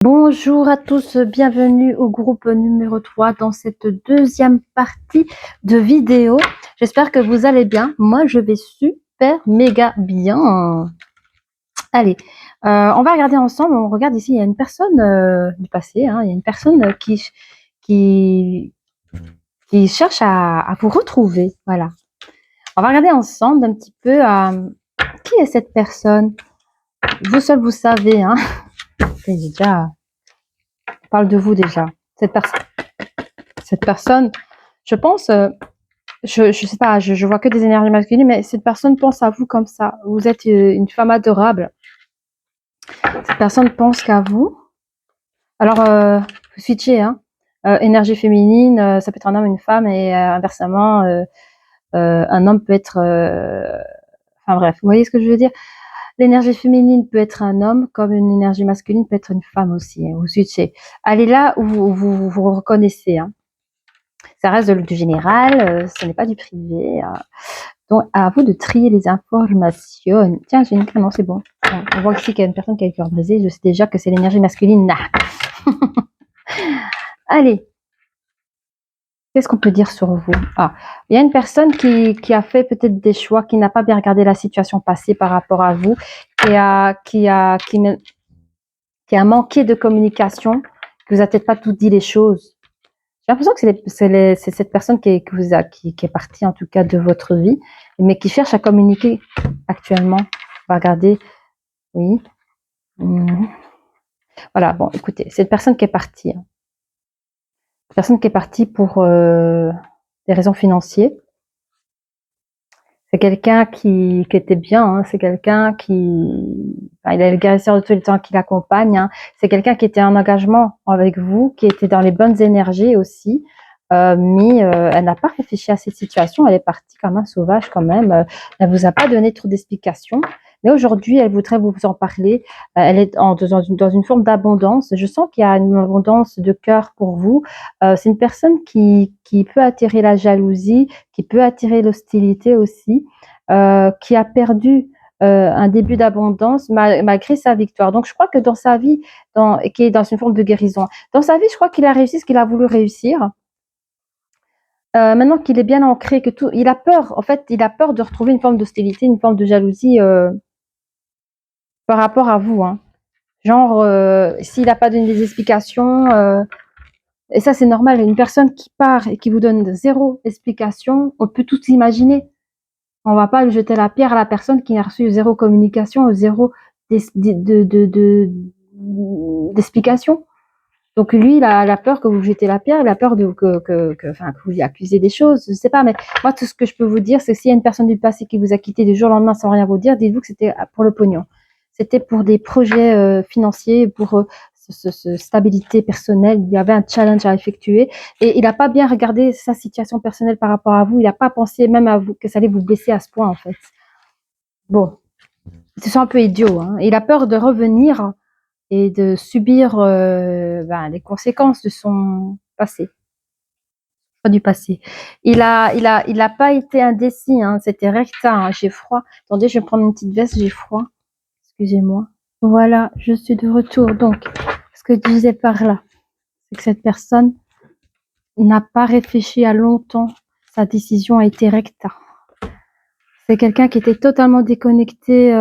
Bonjour à tous, bienvenue au groupe numéro 3 dans cette deuxième partie de vidéo. J'espère que vous allez bien. Moi, je vais super méga bien. Allez, on va regarder ensemble. On regarde ici, il y a une personne du passé, il y a une personne qui cherche à vous retrouver. Voilà. On va regarder ensemble un petit peu qui est cette personne. Vous seul, vous savez. C'est déjà... On parle de vous déjà. Cette personne, je pense, je sais pas, je vois que des énergies masculines, mais cette personne pense à vous comme ça. Vous êtes une femme adorable. Cette personne pense qu'à vous. Alors, vous switchez, énergie féminine, ça peut être un homme, une femme, et inversement, un homme peut être... enfin bref, vous voyez ce que je veux dire? L'énergie féminine peut être un homme, comme une énergie masculine peut être une femme aussi. Vous switchez. Allez là où vous reconnaissez. Ça reste du général, ce n'est pas du privé. Donc, à vous de trier les informations. Tiens, j'ai une crainte, non, c'est bon. On voit ici qu'il y a une personne qui a le cœur brisé. Je sais déjà que c'est l'énergie masculine. Allez, qu'est-ce qu'on peut dire sur vous? Il y a une personne qui a fait peut-être des choix, qui n'a pas bien regardé la situation passée par rapport à vous, qui a manqué de communication, qui vous a peut-être pas tout dit les choses. J'ai l'impression que c'est cette personne qui est partie, en tout cas, de votre vie, mais qui cherche à communiquer actuellement. On va regarder. Oui. Voilà, bon, écoutez, cette personne qui est partie. Personne qui est partie pour des raisons financières. C'est quelqu'un qui était bien, c'est quelqu'un il a le guérisseur de tous les temps qui l'accompagne. C'est quelqu'un qui était en engagement avec vous, qui était dans les bonnes énergies aussi. Mais elle n'a pas réfléchi à cette situation, elle est partie comme un sauvage quand même. Elle vous a pas donné trop d'explications. Mais aujourd'hui, elle voudrait vous en parler. Elle est dans une forme d'abondance. Je sens qu'il y a une abondance de cœur pour vous. C'est une personne qui peut attirer la jalousie, qui peut attirer l'hostilité aussi, qui a perdu un début d'abondance malgré sa victoire. Donc, je crois que dans sa vie, qui est dans une forme de guérison, dans sa vie, je crois qu'il a réussi ce qu'il a voulu réussir. Maintenant qu'il est bien ancré, il a peur, en fait, il a peur de retrouver une forme d'hostilité, une forme de jalousie par rapport à vous. Genre, s'il n'a pas donné des explications, et ça c'est normal, une personne qui part et qui vous donne zéro explication, on peut tout imaginer. On va pas jeter la pierre à la personne qui a reçu zéro communication, zéro d'explication. Donc lui, il a peur que vous jetez la pierre, il a peur que vous lui accusez des choses, je sais pas, mais moi tout ce que je peux vous dire, c'est que s'il y a une personne du passé qui vous a quitté du jour au lendemain sans rien vous dire, dites-vous que c'était pour le pognon. C'était pour des projets financiers, pour stabilité personnelle, il y avait un challenge à effectuer et il n'a pas bien regardé sa situation personnelle par rapport à vous, il n'a pas pensé même à vous que ça allait vous blesser à ce point en fait. Bon, c'est un peu idiot, il a peur de revenir et de subir les conséquences de son passé, pas du passé. Il a pas été indécis, c'était recta, j'ai froid. Attendez, je vais prendre une petite veste, j'ai froid. Excusez-moi. Voilà, je suis de retour. Donc, ce que je disais par là, c'est que cette personne n'a pas réfléchi à longtemps. Sa décision a été recta. C'est quelqu'un qui était totalement déconnecté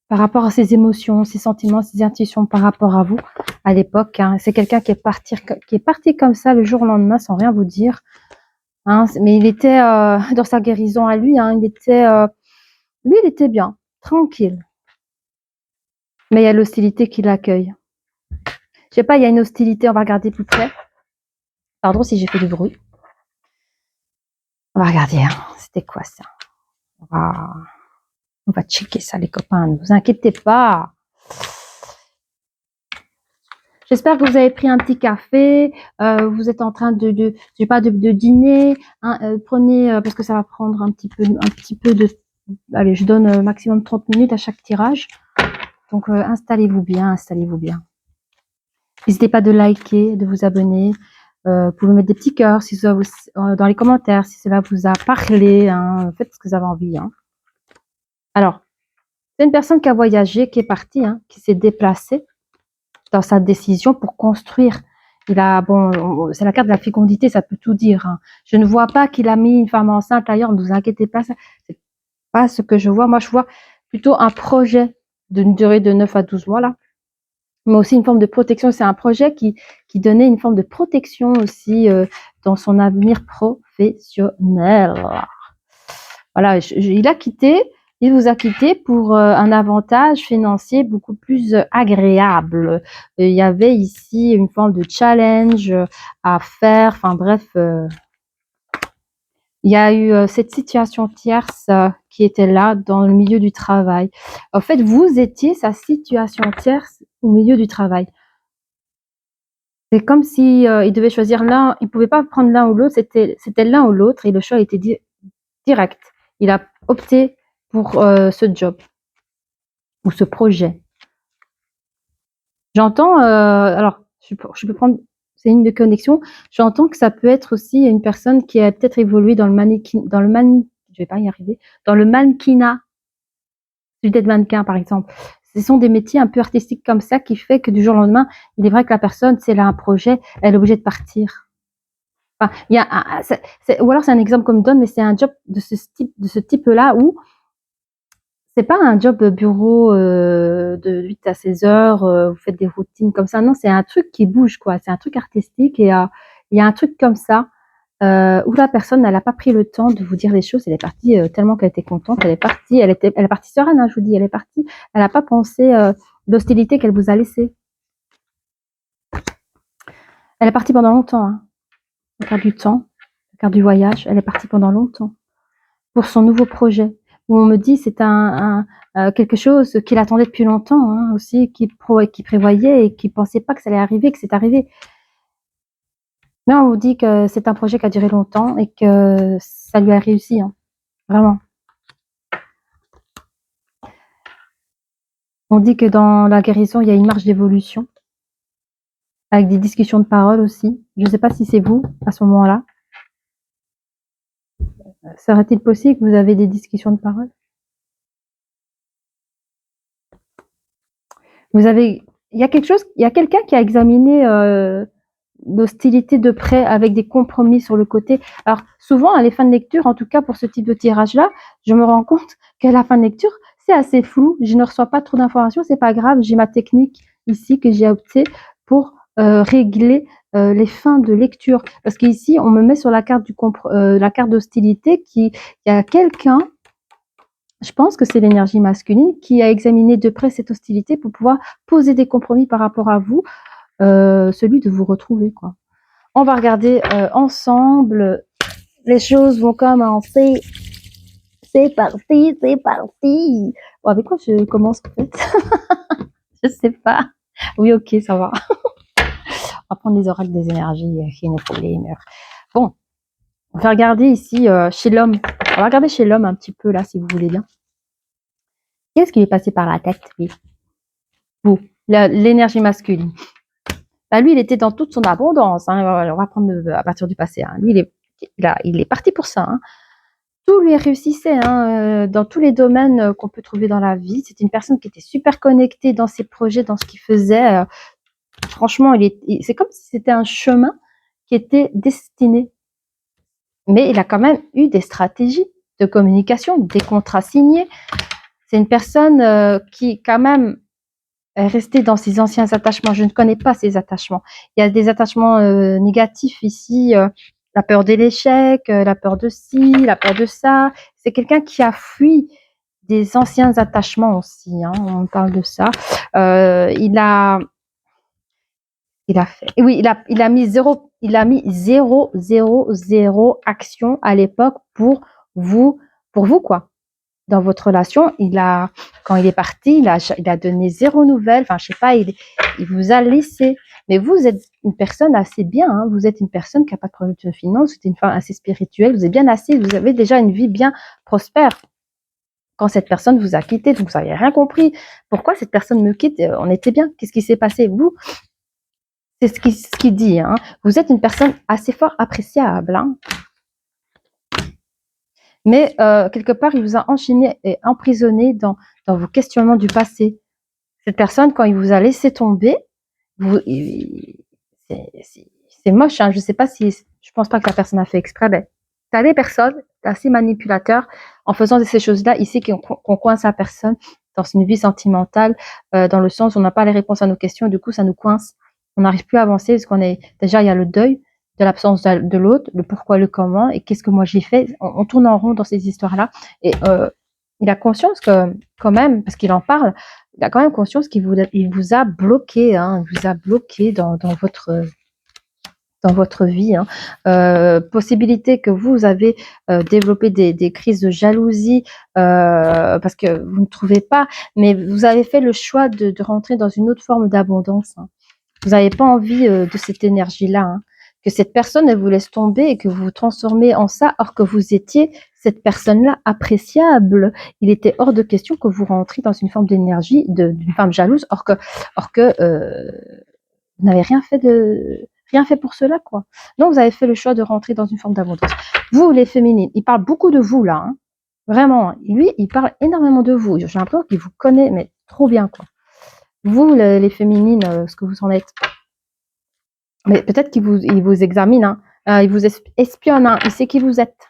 par rapport à ses émotions, ses sentiments, ses intuitions par rapport à vous à l'époque. C'est quelqu'un qui est parti comme ça le jour au lendemain sans rien vous dire. Mais il était dans sa guérison à lui. Il était bien, tranquille. Mais il y a l'hostilité qui l'accueille. Je sais pas, il y a une hostilité, on va regarder plus près. Pardon si j'ai fait du bruit. On va regarder, c'était quoi ça? On va checker ça les copains, ne vous inquiétez pas. J'espère que vous avez pris un petit café, vous êtes en train de dîner. Prenez, parce que ça va prendre un petit peu de... Allez, je donne maximum 30 minutes à chaque tirage. Donc, installez-vous bien, installez-vous bien. N'hésitez pas de liker, de vous abonner. Vous pouvez mettre des petits cœurs si ça vous, dans les commentaires, si cela vous a parlé. Faites ce que vous avez envie. Alors, c'est une personne qui a voyagé, qui est partie, qui s'est déplacée. dans sa décision pour construire. C'est la carte de la fécondité, ça peut tout dire. Hein. Je ne vois pas qu'il a mis une femme enceinte ailleurs, ne vous inquiétez pas, c'est pas ce que je vois. Moi, je vois plutôt un projet d'une durée de 9 à 12 mois, là. Mais aussi une forme de protection. C'est un projet qui donnait une forme de protection aussi dans son avenir professionnel. Voilà, il vous a quitté pour un avantage financier beaucoup plus agréable. Il y avait ici une forme de challenge à faire. Enfin bref, il y a eu cette situation tierce qui était là dans le milieu du travail. En fait, vous étiez sa situation tierce au milieu du travail. C'est comme si il devait choisir l'un, il pouvait pas prendre l'un ou l'autre, c'était l'un ou l'autre et le choix était direct. Il a opté pour ce job ou ce projet. J'entends, alors je peux prendre, c'est une de connexion. J'entends que ça peut être aussi une personne qui a peut-être évolué dans le je vais pas y arriver, dans le mannequinat, d'être mannequin par exemple. Ce sont des métiers un peu artistiques comme ça qui fait que du jour au lendemain, il est vrai que la personne, si elle a un projet, elle est obligée de partir. Enfin, il y a ou alors c'est un exemple qu'on me donne, mais c'est un job de ce type-là où c'est pas un job bureau de 8 à 16 heures, vous faites des routines comme ça. Non, c'est un truc qui bouge, quoi. C'est un truc artistique et il y a un truc comme ça où la personne, elle a pas pris le temps de vous dire les choses. Elle est partie tellement qu'elle était contente. Elle est partie. Elle est partie sereine, hein, je vous dis. Elle est partie. Elle a pas pensé l'hostilité qu'elle vous a laissée. Elle est partie pendant longtemps. Hein. La carte du temps, la carte du voyage. Elle est partie pendant longtemps pour son nouveau projet. Où on me dit c'est quelque chose qu'il attendait depuis longtemps hein, aussi, qu'il prévoyait et qu'il pensait pas que ça allait arriver, que c'est arrivé. Mais on vous dit que c'est un projet qui a duré longtemps et que ça lui a réussi, hein, vraiment. On dit que dans la guérison, il y a une marge d'évolution, avec des discussions de parole aussi. Je ne sais pas si c'est vous, à ce moment-là. Serait-il possible que vous avez des discussions de parole? Il y a quelqu'un qui a examiné l'hostilité de près avec des compromis sur le côté. Alors souvent à la fin de lecture, en tout cas pour ce type de tirage-là, je me rends compte qu'à la fin de lecture, c'est assez flou. Je ne reçois pas trop d'informations, c'est pas grave. J'ai ma technique ici que j'ai opté pour régler les fins de lecture. Parce qu'ici, on me met sur la carte la carte d'hostilité il y a quelqu'un. Je pense que c'est l'énergie masculine qui a examiné de près cette hostilité pour pouvoir poser des compromis par rapport à vous, celui de vous retrouver, quoi. On va regarder ensemble. Les choses vont commencer. C'est parti, c'est parti. Bon, avec quoi je commence en fait? Je sais pas. Oui, ok, ça va. On va prendre les oracles des énergies. Bon, on va regarder ici chez l'homme. On va regarder chez l'homme un petit peu là, si vous voulez bien. Qu'est-ce qui est passé par la tête, lui? Vous, l'énergie masculine. Bah, lui, il était dans toute son abondance. Hein. On va prendre à partir du passé. Hein. Lui, il est parti pour ça. Hein. Tout lui réussissait hein, dans tous les domaines qu'on peut trouver dans la vie. C'était une personne qui était super connectée dans ses projets, dans ce qu'il faisait. Franchement, c'est comme si c'était un chemin qui était destiné. Mais il a quand même eu des stratégies de communication, des contrats signés. C'est une personne qui, quand même, est restée dans ses anciens attachements. Je ne connais pas ses attachements. Il y a des attachements négatifs ici. La peur de l'échec, la peur de ci, la peur de ça. C'est quelqu'un qui a fui des anciens attachements aussi. Hein, on parle de ça. Il a fait. Oui, il a mis zéro action à l'époque pour vous quoi. Dans votre relation, quand il est parti, il a donné zéro nouvelle. Enfin, je sais pas, il vous a laissé. Mais vous êtes une personne assez bien. Hein, vous êtes une personne qui n'a pas de problème de finance. Vous êtes une femme assez spirituelle. Vous êtes bien assise. Vous avez déjà une vie bien prospère. Quand cette personne vous a quitté, donc vous n'avez rien compris. Pourquoi cette personne me quitte? On était bien. Qu'est-ce qui s'est passé? Vous, c'est ce qu'il dit. Hein. Vous êtes une personne assez fort appréciable. Hein. Mais quelque part, il vous a enchaîné et emprisonné dans vos questionnements du passé. Cette personne, quand il vous a laissé tomber, c'est moche, hein. Je sais pas si, je pense pas que la personne a fait exprès, mais t'as des personnes assez manipulateurs en faisant de ces choses-là, ici, qu'on coince la personne dans une vie sentimentale, dans le sens où on n'a pas les réponses à nos questions, et du coup, ça nous coince. On n'arrive plus à avancer parce déjà, il y a le deuil de l'absence de l'autre, le pourquoi, le comment, et qu'est-ce que moi j'ai fait. On tourne en rond dans ces histoires-là. Et il a conscience que, quand même, parce qu'il en parle, il a quand même conscience il vous a bloqué, hein, il vous a bloqué dans votre vie, hein. Possibilité que vous avez développé des crises de jalousie parce que vous ne trouvez pas, mais vous avez fait le choix de rentrer dans une autre forme d'abondance, hein. Vous n'avez pas envie de cette énergie-là, hein, que cette personne elle vous laisse tomber et que vous vous transformez en ça, or que vous étiez cette personne-là appréciable. Il était hors de question que vous rentriez dans une forme d'énergie d'une femme jalouse, or que vous n'avez rien fait pour cela, quoi. Donc vous avez fait le choix de rentrer dans une forme d'abondance. Vous, les féminines, il parle beaucoup de vous là, hein. Vraiment, hein. Lui, il parle énormément de vous. J'ai l'impression qu'il vous connaît, mais trop bien, quoi. Vous, les féminines, ce que vous en êtes. Mais peut-être il vous examine, hein. Il vous espionne, hein. Il sait qui vous êtes.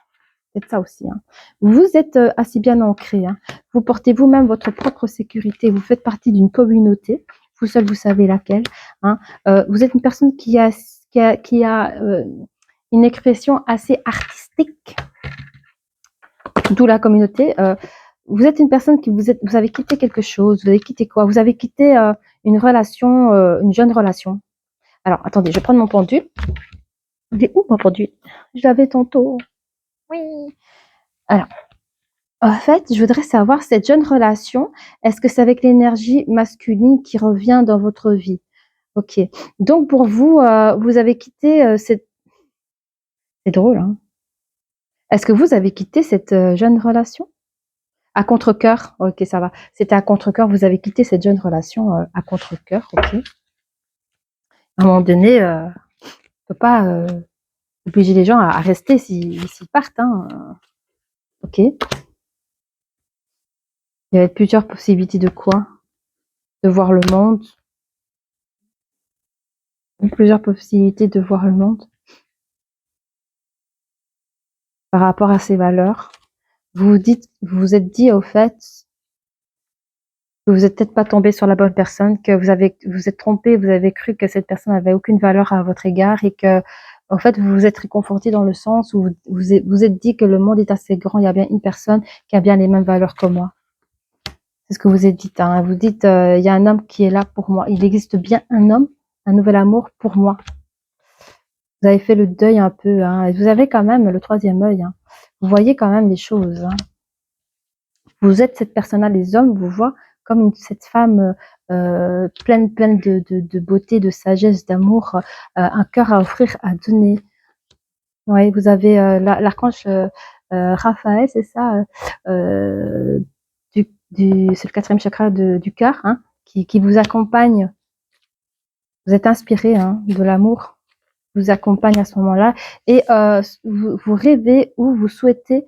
C'est ça aussi, hein. Vous êtes assez bien ancré, hein. Vous portez vous-même votre propre sécurité. Vous faites partie d'une communauté. Vous seul, vous savez laquelle, hein. Vous êtes une personne qui a une expression assez artistique, d'où la communauté. Vous êtes une personne vous avez quitté quelque chose. Vous avez quitté quoi? Vous avez quitté une relation, une jeune relation. Alors, attendez, je vais prendre mon pendule. Il est où mon pendule? Je l'avais tantôt. Oui. Alors, en fait, je voudrais savoir, cette jeune relation, est-ce que c'est avec l'énergie masculine qui revient dans votre vie? Ok. Donc, pour vous, vous avez quitté cette... C'est drôle, hein? Est-ce que vous avez quitté cette jeune relation? À contre-cœur? Ok, ça va. C'était à contre-cœur, vous avez quitté cette jeune relation à contre-cœur, ok. À un moment donné, on ne peut pas obliger les gens à rester s'ils partent, hein. Ok. Il y avait plusieurs possibilités de quoi? De voir le monde. Plusieurs possibilités de voir le monde par rapport à ses valeurs. Vous vous êtes dit au fait que vous êtes peut-être pas tombé sur la bonne personne, que vous êtes trompé, vous avez cru que cette personne avait aucune valeur à votre égard et que, en fait, vous vous êtes réconforté dans le sens où vous êtes dit que le monde est assez grand, il y a bien une personne qui a bien les mêmes valeurs que moi. C'est ce que vous êtes dit, hein. Vous dites, il y a un homme qui est là pour moi. Il existe bien un homme, un nouvel amour pour moi. Vous avez fait le deuil un peu, hein. Et vous avez quand même le troisième œil, hein. Vous voyez quand même les choses, hein. Vous êtes cette personne-là, les hommes vous voient comme cette femme pleine de beauté, de sagesse, d'amour, un cœur à offrir, à donner. Ouais, vous avez l'archange Raphaël, c'est ça, c'est le quatrième chakra du cœur, hein, qui vous accompagne. Vous êtes inspiré, hein, de l'amour, vous accompagne à ce moment-là, et vous rêvez ou vous souhaitez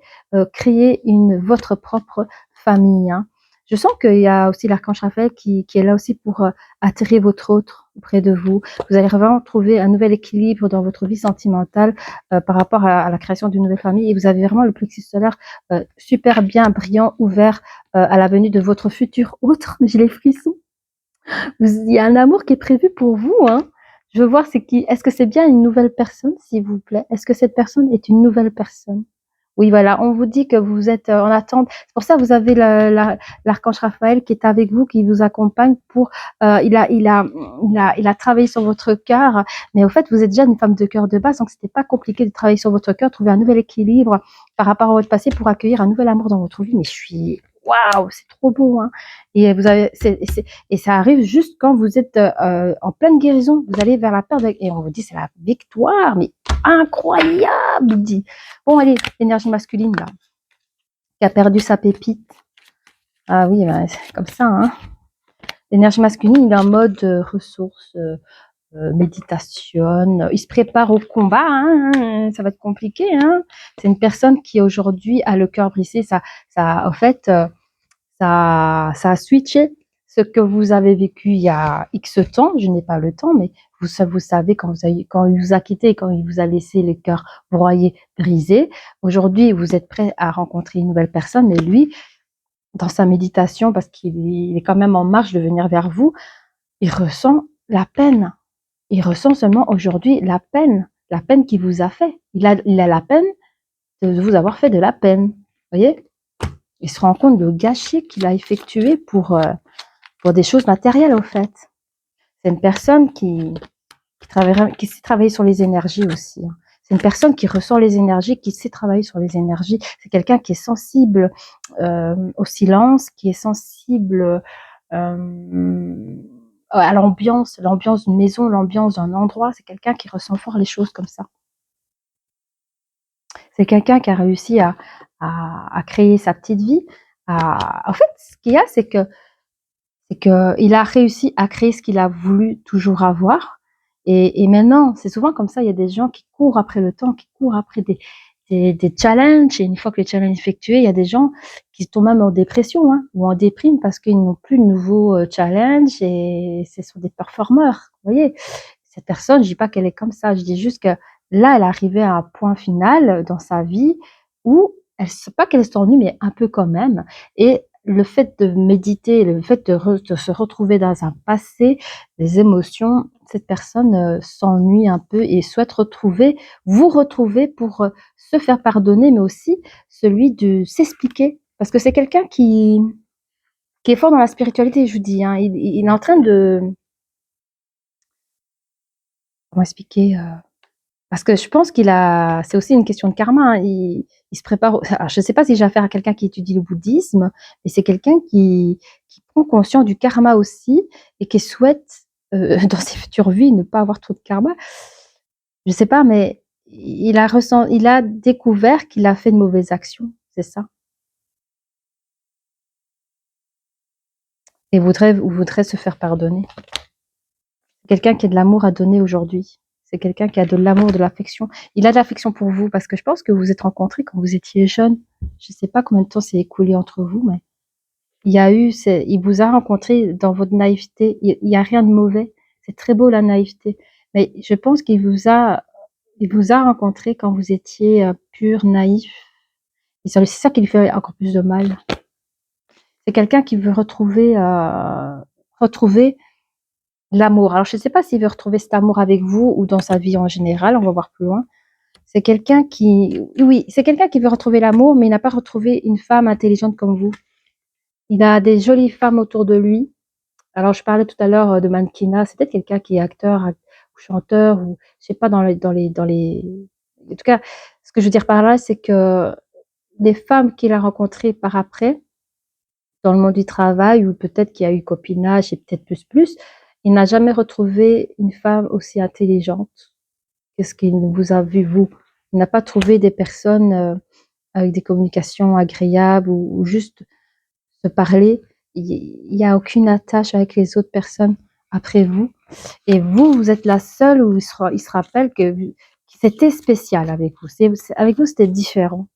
créer votre propre famille, hein. Je sens qu'il y a aussi l'archange Raphaël qui est là aussi pour attirer votre autre auprès de vous. Vous allez vraiment trouver un nouvel équilibre dans votre vie sentimentale par rapport à la création d'une nouvelle famille, et vous avez vraiment le plexus solaire super bien brillant, ouvert à la venue de votre futur autre. J'ai les frissons. Il y a un amour qui est prévu pour vous, hein. Je veux voir, est-ce que c'est bien une nouvelle personne, s'il vous plaît? Est-ce que cette personne est une nouvelle personne? Oui, voilà, on vous dit que vous êtes en attente. C'est pour ça que vous avez l'archange Raphaël qui est avec vous, qui vous accompagne pour. Il a travaillé sur votre cœur, mais au fait, vous êtes déjà une femme de cœur de base, donc c'était pas compliqué de travailler sur votre cœur, trouver un nouvel équilibre par rapport à votre passé pour accueillir un nouvel amour dans votre vie. Mais je suis, waouh, c'est trop beau, hein. Et et ça arrive juste quand vous êtes en pleine guérison. Vous allez vers la perte et on vous dit c'est la victoire, mais incroyable, dit. Bon, allez, l'énergie masculine, là, qui a perdu sa pépite. Ah oui, ben, c'est comme ça, hein. L'énergie masculine, il est en mode ressources, méditation. Il se prépare au combat, hein. Ça va être compliqué, hein. C'est une personne qui aujourd'hui a le cœur brisé. En fait, ça a switché ce que vous avez vécu il y a X temps, je n'ai pas le temps, mais vous savez quand il vous a quitté, quand il vous a laissé le cœur broyé, brisé. Aujourd'hui, vous êtes prêt à rencontrer une nouvelle personne, mais lui, dans sa méditation, parce qu'il est quand même en marche de venir vers vous, il ressent la peine. Il ressent seulement aujourd'hui la peine qu'il vous a fait. Il a la peine de vous avoir fait de la peine. Vous voyez? Il se rend compte du gâchis qu'il a effectué pour des choses matérielles, au fait. C'est une personne qui sait travailler sur les énergies aussi. C'est une personne qui ressent les énergies, qui sait travailler sur les énergies. C'est quelqu'un qui est sensible au silence, qui est sensible à l'ambiance d'une maison, l'ambiance d'un endroit. C'est quelqu'un qui ressent fort les choses comme ça. C'est quelqu'un qui a réussi à créer sa petite vie. En fait, ce qu'il y a, c'est que il a réussi à créer ce qu'il a voulu toujours avoir. Et maintenant, c'est souvent comme ça, il y a des gens qui courent après le temps, qui courent après des challenges. Et une fois que les challenges sont effectués, il y a des gens qui tombent même en dépression ou en déprime parce qu'ils n'ont plus de nouveaux challenges et ce sont des performeurs. Vous voyez, cette personne, je dis pas qu'elle est comme ça, je dis juste que là, elle est arrivée à un point final dans sa vie où elle sait pas qu'elle s'ennuie, mais un peu quand même. Et le fait de méditer, le fait de se retrouver dans un passé, des émotions, cette personne s'ennuie un peu et souhaite vous retrouver pour se faire pardonner, mais aussi celui de s'expliquer. Parce que c'est quelqu'un qui est fort dans la spiritualité, je vous dis. Il est en train de... Comment expliquer parce que je pense c'est aussi une question de karma. Il se prépare. Alors, je ne sais pas si j'ai affaire à quelqu'un qui étudie le bouddhisme, mais c'est quelqu'un qui prend conscience du karma aussi et qui souhaite, dans ses futures vies, ne pas avoir trop de karma. Je ne sais pas, mais il a découvert qu'il a fait de mauvaises actions, c'est ça. Et voudrait se faire pardonner. Quelqu'un qui a de l'amour à donner aujourd'hui. C'est quelqu'un qui a de l'amour, de l'affection. Il a de l'affection pour vous parce que je pense que vous vous êtes rencontrés quand vous étiez jeune. Je ne sais pas combien de temps s'est écoulé entre vous, mais il vous a rencontré dans votre naïveté. Il n'y a rien de mauvais. C'est très beau la naïveté. Mais je pense il vous a rencontré quand vous étiez pur, naïf. Et c'est ça qui lui fait encore plus de mal. C'est quelqu'un qui veut retrouver l'amour. Alors, je ne sais pas s'il veut retrouver cet amour avec vous ou dans sa vie en général. On va voir plus loin. C'est quelqu'un oui, c'est quelqu'un qui veut retrouver l'amour, mais il n'a pas retrouvé une femme intelligente comme vous. Il a des jolies femmes autour de lui. Alors, je parlais tout à l'heure de mannequinat. C'est peut-être quelqu'un qui est acteur ou chanteur ou, je sais pas, en tout cas, ce que je veux dire par là, c'est que les femmes qu'il a rencontrées par après, dans le monde du travail, ou peut-être qu'il y a eu copinage et peut-être plus, il n'a jamais retrouvé une femme aussi intelligente que ce qu'il vous a vu, vous. Il n'a pas trouvé des personnes avec des communications agréables ou juste se parler. Il n'y a aucune attache avec les autres personnes après vous. Et vous êtes la seule où il se rappelle que c'était spécial avec vous. Avec vous, c'était différent.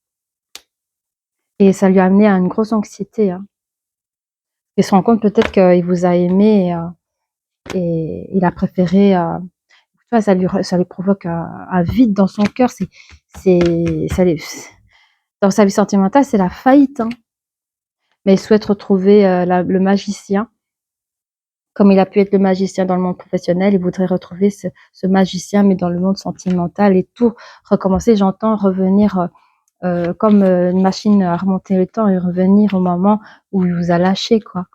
Et ça lui a amené à une grosse anxiété. Il se rend compte peut-être qu'il vous a aimé et il a préféré. Ça lui provoque un vide dans son cœur. Dans sa vie sentimentale, c'est la faillite. Mais il souhaite retrouver le magicien. Comme il a pu être le magicien dans le monde professionnel, il voudrait retrouver ce magicien, mais dans le monde sentimental et tout recommencer. J'entends revenir comme une machine à remonter le temps et revenir au moment où il vous a lâché, quoi.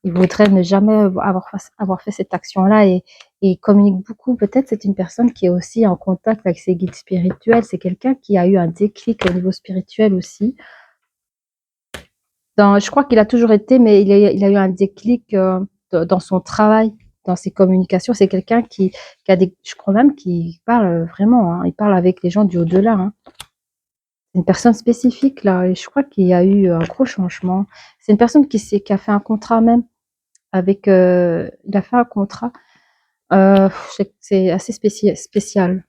Il voudrait ne jamais avoir fait cette action-là et il communique beaucoup. Peut-être c'est une personne qui est aussi en contact avec ses guides spirituels. C'est quelqu'un qui a eu un déclic au niveau spirituel aussi. Je crois qu'il a toujours été, mais il a eu un déclic dans son travail, dans ses communications. C'est quelqu'un qui a je crois même qu'il parle vraiment. Il parle avec les gens du au-delà. C'est une personne spécifique là, et je crois qu'il y a eu un gros changement. C'est une personne qui a fait un contrat même avec. Il a fait un contrat. C'est assez spécial.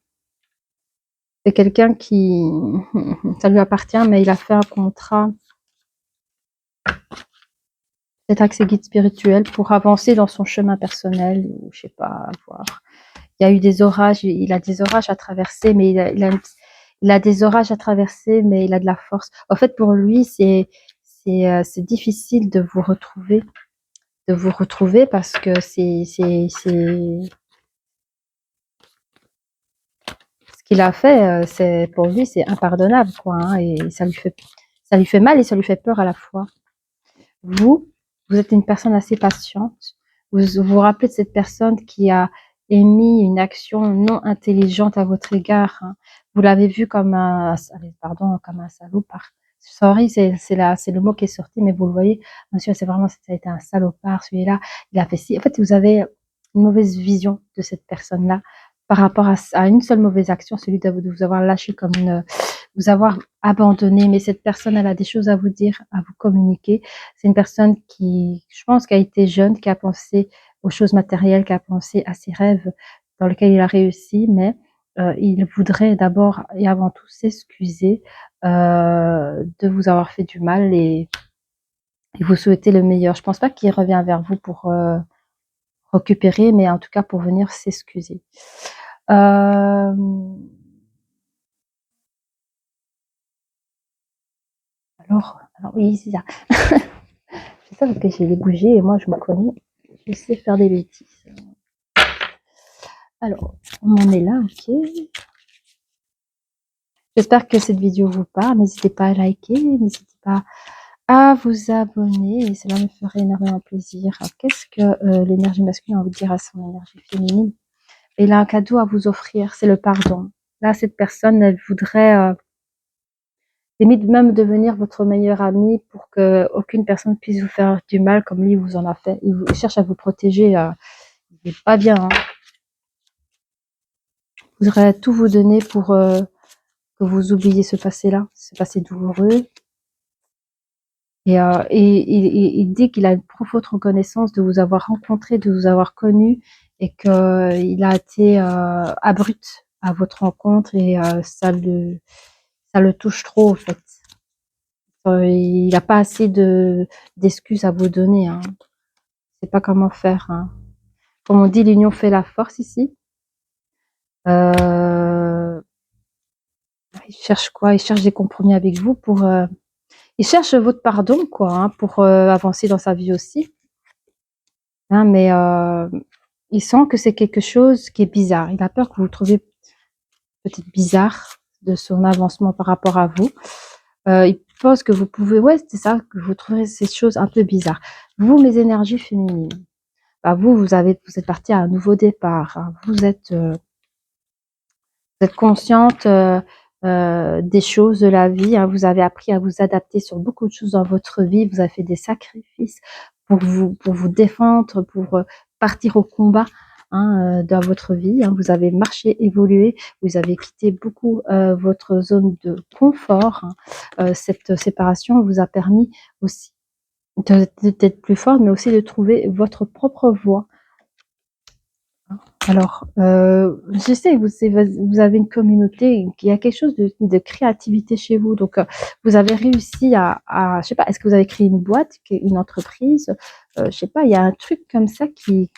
C'est quelqu'un qui, ça lui appartient, mais il a fait un contrat. peut-être avec ses guides spirituels pour avancer dans son chemin personnel, ou je sais pas, à voir. Il y a eu des orages, il a des orages à traverser, mais il a des orages à traverser, mais il a de la force. En fait, pour lui, c'est difficile de vous retrouver parce que ce qu'il a fait, c'est pour lui, c'est impardonnable, quoi, hein, et ça lui fait mal et ça lui fait peur à la fois. Vous êtes une personne assez patiente. Vous vous rappelez de cette personne qui a émis une action non intelligente à votre égard, hein. Vous l'avez vu comme pardon, comme un salopard. Sorry, c'est le mot qui est sorti, mais vous le voyez, monsieur, ça a été un salopard, celui-là, il a fait ci. En fait, vous avez une mauvaise vision de cette personne-là par rapport à une seule mauvaise action, celui de vous avoir lâché comme vous avoir abandonné, mais cette personne, elle a des choses à vous dire, à vous communiquer. C'est une personne qui, je pense, qui a été jeune, qui a pensé aux choses matérielles, qui a pensé à ses rêves dans lesquels il a réussi, mais il voudrait d'abord et avant tout s'excuser de vous avoir fait du mal et vous souhaiter le meilleur. Je pense pas qu'il revient vers vous pour récupérer, mais en tout cas pour venir s'excuser. Euh, alors oui, c'est ça. C'est ça parce que j'ai les bougies et moi je me connais, je sais faire des bêtises. Alors, on en est là, ok. J'espère que cette vidéo vous parle. N'hésitez pas à liker, n'hésitez pas à vous abonner et cela me ferait énormément plaisir. Qu'est-ce que l'énergie masculine a envie de dire à son énergie féminine? Il a un cadeau à vous offrir, c'est le pardon. Là, cette personne, elle voudrait limite même devenir votre meilleure amie pour que aucune personne puisse vous faire du mal comme lui vous en a fait. Il cherche à vous protéger. Il n'est pas bien, hein. Il voudrait tout vous donner pour que vous oubliez ce passé-là, ce passé douloureux. Et il dit qu'il a une profonde reconnaissance de vous avoir rencontré, de vous avoir connu, et qu'il a été abrupt à votre rencontre et ça le touche trop en fait. Il n'a pas assez d'excuses à vous donner, hein. Il sait pas comment faire, hein. Comme on dit, l'union fait la force ici. Il cherche quoi? Il cherche des compromis avec vous pour il cherche votre pardon, quoi, hein, pour avancer dans sa vie aussi. Hein, mais il sent que c'est quelque chose qui est bizarre. Il a peur que vous le trouviez peut-être bizarre de son avancement par rapport à vous. Il pense que vous pouvez, ouais, c'est ça, que vous trouverez ces choses un peu bizarres. Vous, mes énergies féminines, bah vous êtes parti à un nouveau départ, hein. Vous êtes consciente des choses de la vie, hein. Vous avez appris à vous adapter sur beaucoup de choses dans votre vie. Vous avez fait des sacrifices pour vous défendre, pour partir au combat, hein, dans votre vie, hein. Vous avez marché, évolué. Vous avez quitté beaucoup votre zone de confort, hein. Cette séparation vous a permis aussi d'être plus forte, mais aussi de trouver votre propre voie. Alors, je sais que vous avez une communauté, il y a quelque chose de créativité chez vous. Donc, vous avez réussi je sais pas, est-ce que vous avez créé une boîte, une entreprise? Je sais pas, il y a un truc comme ça qui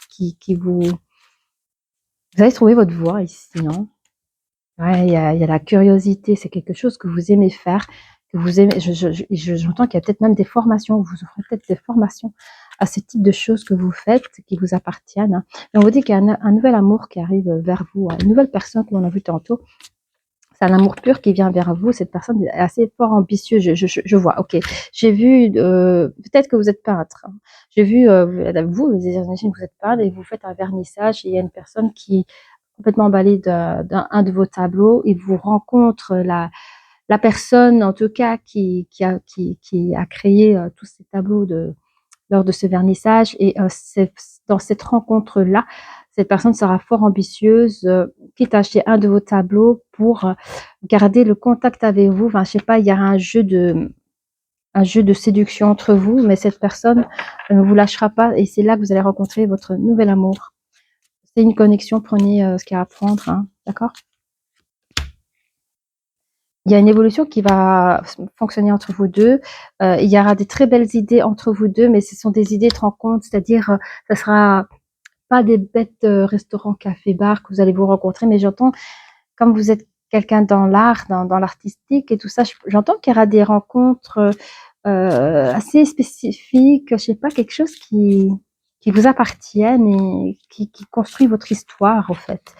vous avez trouvé votre voie ici, non? Ouais, il y a la curiosité, c'est quelque chose que vous aimez faire, que vous aimez. J'entends qu'il y a peut-être même des formations, vous offrez peut-être des formations à ce type de choses que vous faites, qui vous appartiennent, hein. Et on vous dit qu'il y a un nouvel amour qui arrive vers vous, hein, une nouvelle personne, comme on a vu tantôt. C'est un amour pur qui vient vers vous. Cette personne est assez fort ambitieuse. Je vois. Ok. J'ai vu. Peut-être que vous êtes peintre, hein. J'ai vu vous, j'imagine que vous êtes peintre et vous faites un vernissage. Et il y a une personne qui complètement emballé d'un de vos tableaux. Il vous rencontre la personne, en tout cas, qui a créé tous ces tableaux lors de ce vernissage. Et dans cette rencontre-là, cette personne sera fort ambitieuse, quitte à acheter un de vos tableaux pour garder le contact avec vous. Enfin, je sais pas, il y a un jeu de séduction entre vous, mais cette personne ne vous lâchera pas. Et c'est là que vous allez rencontrer votre nouvel amour. C'est une connexion, prenez ce qu'il y a à prendre, hein, d'accord? il y a une évolution qui va fonctionner entre vous deux. Il y aura des très belles idées entre vous deux, mais ce sont des idées de rencontre, c'est-à-dire, ça sera pas des bêtes restaurants, cafés, bars que vous allez vous rencontrer, mais j'entends, comme vous êtes quelqu'un dans l'art, dans l'artistique et tout ça, j'entends qu'il y aura des rencontres assez spécifiques, je sais pas, quelque chose qui vous appartienne et qui construit votre histoire, en fait.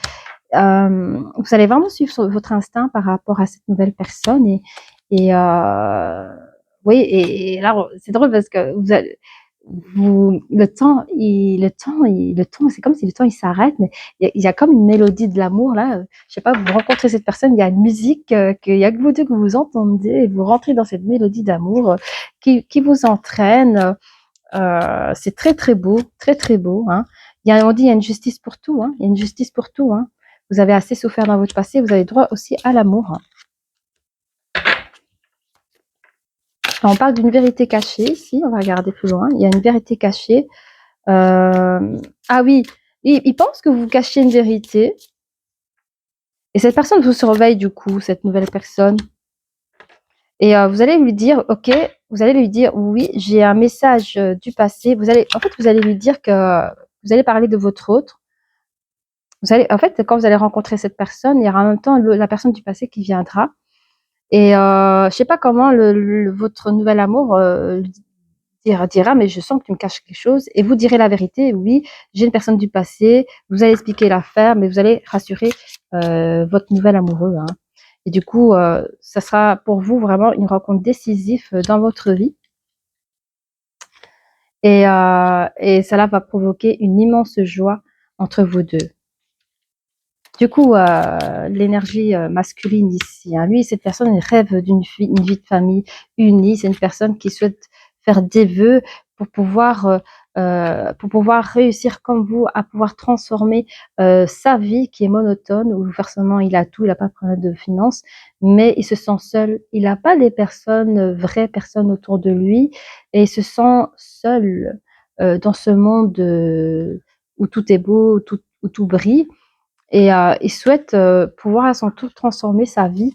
Vous allez vraiment suivre votre instinct par rapport à cette nouvelle personne et oui, et là, c'est drôle parce que le temps, c'est comme si le temps il s'arrête, mais il y a comme une mélodie de l'amour là. Je sais pas, vous rencontrez cette personne, il y a une musique qu'il y a que vous deux que vous entendez, et vous rentrez dans cette mélodie d'amour qui vous entraîne. C'est très très beau, très très beau. Hein. On dit il y a une justice pour tout. Hein. Il y a une justice pour tout. Hein. Vous avez assez souffert dans votre passé, vous avez droit aussi à l'amour. Hein. On parle d'une vérité cachée ici, on va regarder plus loin. Il y a une vérité cachée. Ah oui, il pense que vous cachez une vérité. Et cette personne vous surveille du coup, cette nouvelle personne. Et vous allez lui dire, ok, vous allez lui dire, oui, j'ai un message du passé. Vous allez lui dire que vous allez parler de votre autre. En fait, quand vous allez rencontrer cette personne, il y aura en même temps la personne du passé qui viendra. Et je sais pas comment votre nouvel amour dira, mais je sens que tu me caches quelque chose. Et vous direz la vérité, oui, j'ai une personne du passé. Vous allez expliquer l'affaire, mais vous allez rassurer votre nouvel amoureux. Hein. Et du coup, ça sera pour vous vraiment une rencontre décisive dans votre vie. Et cela va provoquer une immense joie entre vous deux. Du coup, l'énergie masculine ici, hein, lui, cette personne, il rêve d'une vie de famille unie. C'est une personne qui souhaite faire des vœux pour pouvoir réussir comme vous à pouvoir transformer sa vie qui est monotone, où forcément il a tout, il n'a pas de problème de finances, mais il se sent seul. Il n'a pas des personnes, vraies personnes autour de lui, et il se sent seul dans ce monde où tout est beau, où tout brille. Et il souhaite pouvoir à son tour transformer sa vie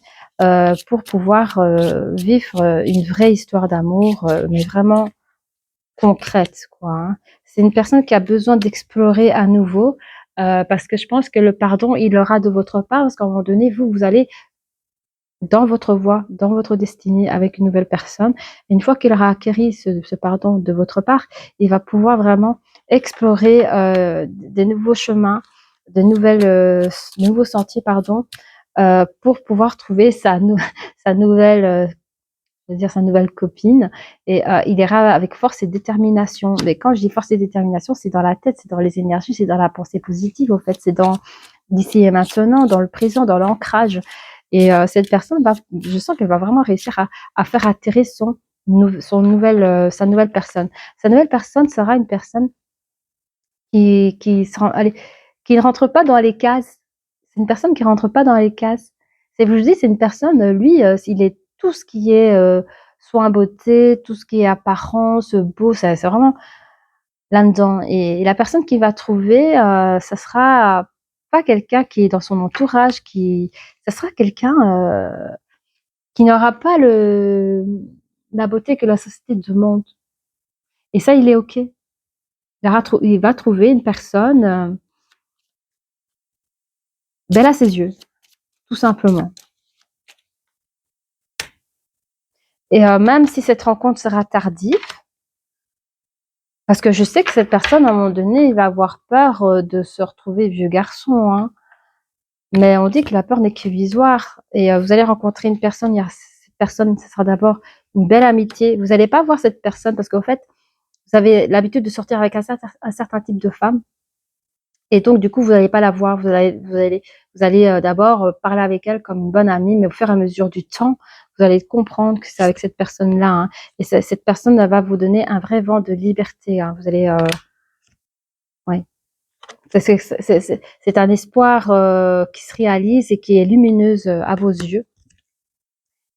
pour pouvoir vivre une vraie histoire d'amour, mais vraiment concrète, quoi. Hein. C'est une personne qui a besoin d'explorer à nouveau parce que je pense que le pardon, il aura de votre part parce qu'à un moment donné, vous allez dans votre voie, dans votre destinée avec une nouvelle personne. Et une fois qu'il aura acquis ce pardon de votre part, il va pouvoir vraiment explorer des nouveaux chemins, de nouveaux sentiers, pardon, pour pouvoir trouver sa nouvelle, sa nouvelle copine. Et il ira avec force et détermination. Mais quand je dis force et détermination, c'est dans la tête, c'est dans les énergies, c'est dans la pensée positive. Au fait, c'est dans d'ici et maintenant, dans le présent, dans l'ancrage. Et cette personne je sens qu'elle va vraiment réussir à faire atterrir sa nouvelle personne. Sa nouvelle personne sera une personne qui ne rentre pas dans les cases. C'est une personne qui rentre pas dans les cases. Je vous dis, c'est une personne, lui, il est tout ce qui est soin beauté, tout ce qui est apparence, beau, c'est vraiment là-dedans. Et la personne qu'il va trouver, ça sera pas quelqu'un qui est dans son entourage, ça sera quelqu'un qui n'aura pas la beauté que la société demande. Et ça, il est OK. Il va trouver une personne belle à ses yeux, tout simplement. Et même si cette rencontre sera tardive, parce que je sais que cette personne, à un moment donné, il va avoir peur de se retrouver vieux garçon. Hein. Mais on dit que la peur n'est qu'illusoire. Et vous allez rencontrer une personne, cette personne, ce sera d'abord une belle amitié. Vous n'allez pas voir cette personne parce qu'en fait, vous avez l'habitude de sortir avec un certain type de femme. Et donc, du coup, vous n'allez pas la voir. Vous allez d'abord parler avec elle comme une bonne amie, mais au fur et à mesure du temps, vous allez comprendre que c'est avec cette personne-là. Hein. Et cette personne, elle va vous donner un vrai vent de liberté. Hein. Vous allez, ouais. C'est un espoir qui se réalise et qui est lumineuse à vos yeux.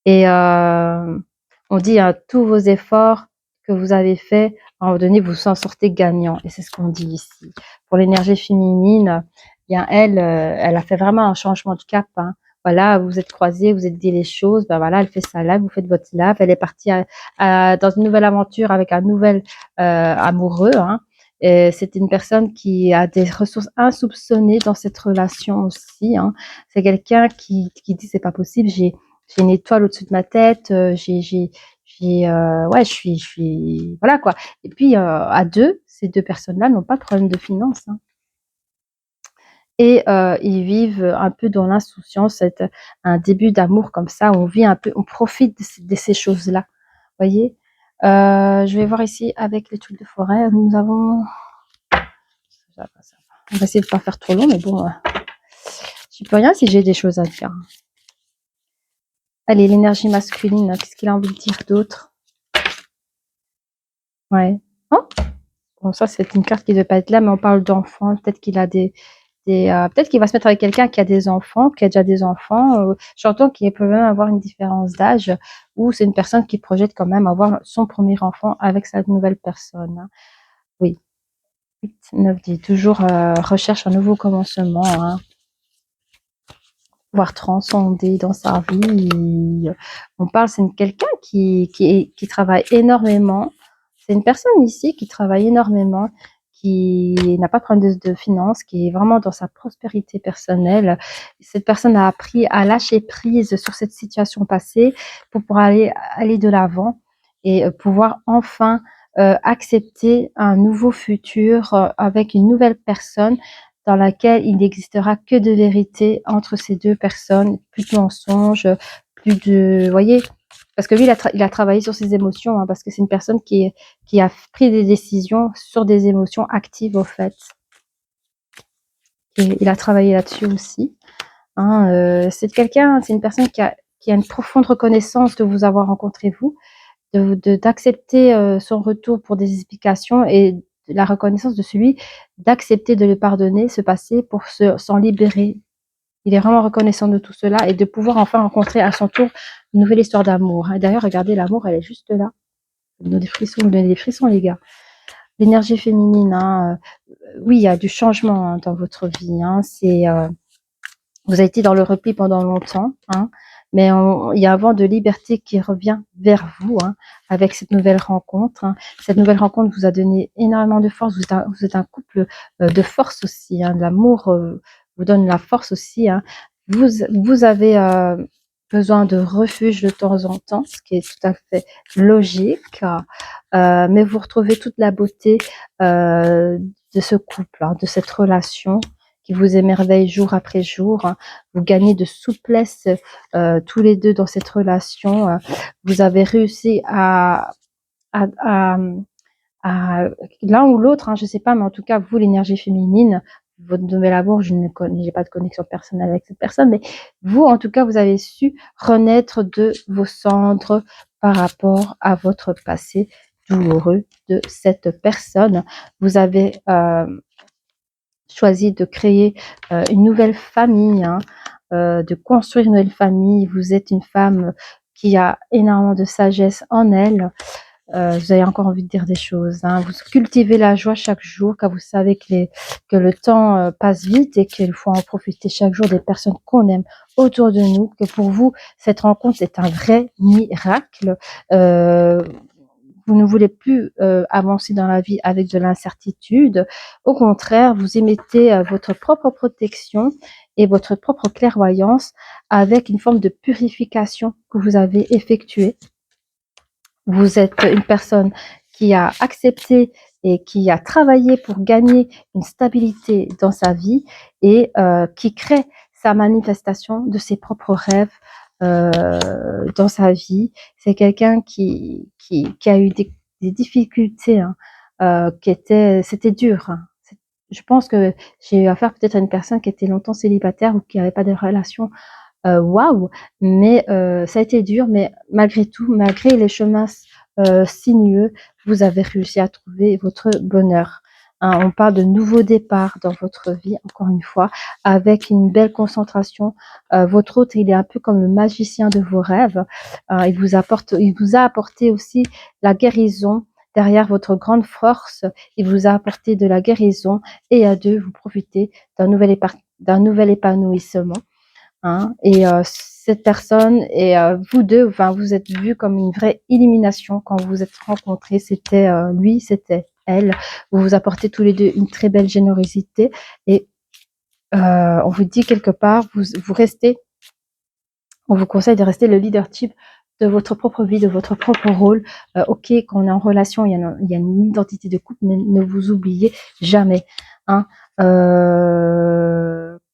Et on dit tous vos efforts que vous avez faits, à un moment donné, vous en sortez gagnant. Et c'est ce qu'on dit ici. Pour l'énergie féminine, bien elle a fait vraiment un changement de cap. Hein. voilà, vous êtes croisés, vous êtes dit les choses, ben voilà, elle fait sa live, vous faites votre live, elle est partie dans une nouvelle aventure avec un nouvel amoureux, hein. C'est une personne qui a des ressources insoupçonnées dans cette relation aussi, hein. C'est quelqu'un qui dit c'est pas possible, j'ai une étoile au-dessus de ma tête, ouais, je suis, voilà quoi. Et puis à deux, ces deux personnes-là n'ont pas de problème de finances, hein. Et ils vivent un peu dans l'insouciance, un début d'amour comme ça, où on vit un peu, on profite de ces choses-là, voyez. Je vais voir ici avec les trucs de forêt, nous avons, ça va, on va essayer de pas faire trop long, mais bon, j'y peux rien si j'ai des choses à dire. Allez, l'énergie masculine, qu'est-ce qu'il a envie de dire d'autre? Ouais. Oh, bon, ça c'est une carte qui ne devait pas être là, mais on parle d'enfants, peut-être qu'il a peut-être qu'il va se mettre avec quelqu'un qui a des enfants, qui a déjà des enfants. J'entends qu'il peut même avoir une différence d'âge, ou c'est une personne qui projette quand même avoir son premier enfant avec sa nouvelle personne, hein. Oui, 8, 9, 10, toujours recherche un nouveau commencement, hein. Pouvoir transcender dans sa vie. On parle, c'est quelqu'un qui travaille énormément. C'est une personne ici qui travaille énormément, qui n'a pas de problème de finances, qui est vraiment dans sa prospérité personnelle. Cette personne a appris à lâcher prise sur cette situation passée pour pouvoir aller de l'avant et pouvoir enfin accepter un nouveau futur avec une nouvelle personne dans laquelle il n'existera que de vérité entre ces deux personnes, plus de mensonges, plus de, vous voyez, parce que lui, il a travaillé sur ses émotions, hein, parce que c'est une personne qui a pris des décisions sur des émotions actives, au fait. Et il a travaillé là-dessus aussi, hein. C'est une personne qui a une profonde reconnaissance de vous avoir rencontré, vous, d'accepter son retour pour des explications et la reconnaissance de celui d'accepter de le pardonner, ce passé, pour s'en libérer. Il est vraiment reconnaissant de tout cela et de pouvoir enfin rencontrer à son tour une nouvelle histoire d'amour. Et d'ailleurs, regardez, l'amour, elle est juste là. Vous donnez des frissons, les gars. L'énergie féminine, hein, oui, il y a du changement, hein, dans votre vie, hein. Vous avez été dans le repli pendant longtemps, hein, mais il y a un vent de liberté qui revient vers vous, hein, avec cette nouvelle rencontre, hein. Cette nouvelle rencontre vous a donné énormément de force. Vous êtes un couple de force aussi, hein. L'amour vous donne la force aussi, hein. Vous avez besoin de refuge de temps en temps, ce qui est tout à fait logique, mais vous retrouvez toute la beauté de ce couple, hein, de cette relation qui vous émerveille jour après jour, hein. Vous gagnez de souplesse tous les deux dans cette relation. Vous avez réussi à, à, à l'un ou l'autre, hein, je ne sais pas, mais en tout cas, vous, l'énergie féminine, votre nouvel amour, je n'ai pas de connexion personnelle avec cette personne, mais vous, en tout cas, vous avez su renaître de vos cendres par rapport à votre passé douloureux de cette personne. Vous avez choisi de créer une nouvelle famille, hein, de construire une nouvelle famille. Vous êtes une femme qui a énormément de sagesse en elle. Vous avez encore envie de dire des choses, hein. Vous cultivez la joie chaque jour, car vous savez que le temps passe vite et qu'il faut en profiter chaque jour des personnes qu'on aime autour de nous, que pour vous, cette rencontre est un vrai miracle. Vous ne voulez plus avancer dans la vie avec de l'incertitude. Au contraire, vous émettez votre propre protection et votre propre clairvoyance avec une forme de purification que vous avez effectuée. Vous êtes une personne qui a accepté et qui a travaillé pour gagner une stabilité dans sa vie et qui crée sa manifestation de ses propres rêves dans sa vie. C'est quelqu'un qui a eu des difficultés, hein, c'était dur, hein. Je pense que j'ai eu affaire peut-être à une personne qui était longtemps célibataire ou qui n'avait pas de relation waouh, mais ça a été dur, mais malgré tout, malgré les chemins sinueux, vous avez réussi à trouver votre bonheur, hein. On parle de nouveaux départs dans votre vie, encore une fois, avec une belle concentration. Votre hôte, il est un peu comme le magicien de vos rêves. Il vous a apporté aussi la guérison derrière votre grande force. Il vous a apporté de la guérison et à deux, vous profitez d'un nouvel épanouissement. hein, et cette personne et vous deux, enfin, vous êtes vus comme une vraie élimination quand vous vous êtes rencontrés. C'était lui, c'était elle. Vous vous apportez tous les deux une très belle générosité et on vous dit quelque part, vous restez, on vous conseille de rester le leadership de votre propre vie, de votre propre rôle. Ok, quand on est en relation, il y a une identité de couple, mais ne vous oubliez jamais. Hein.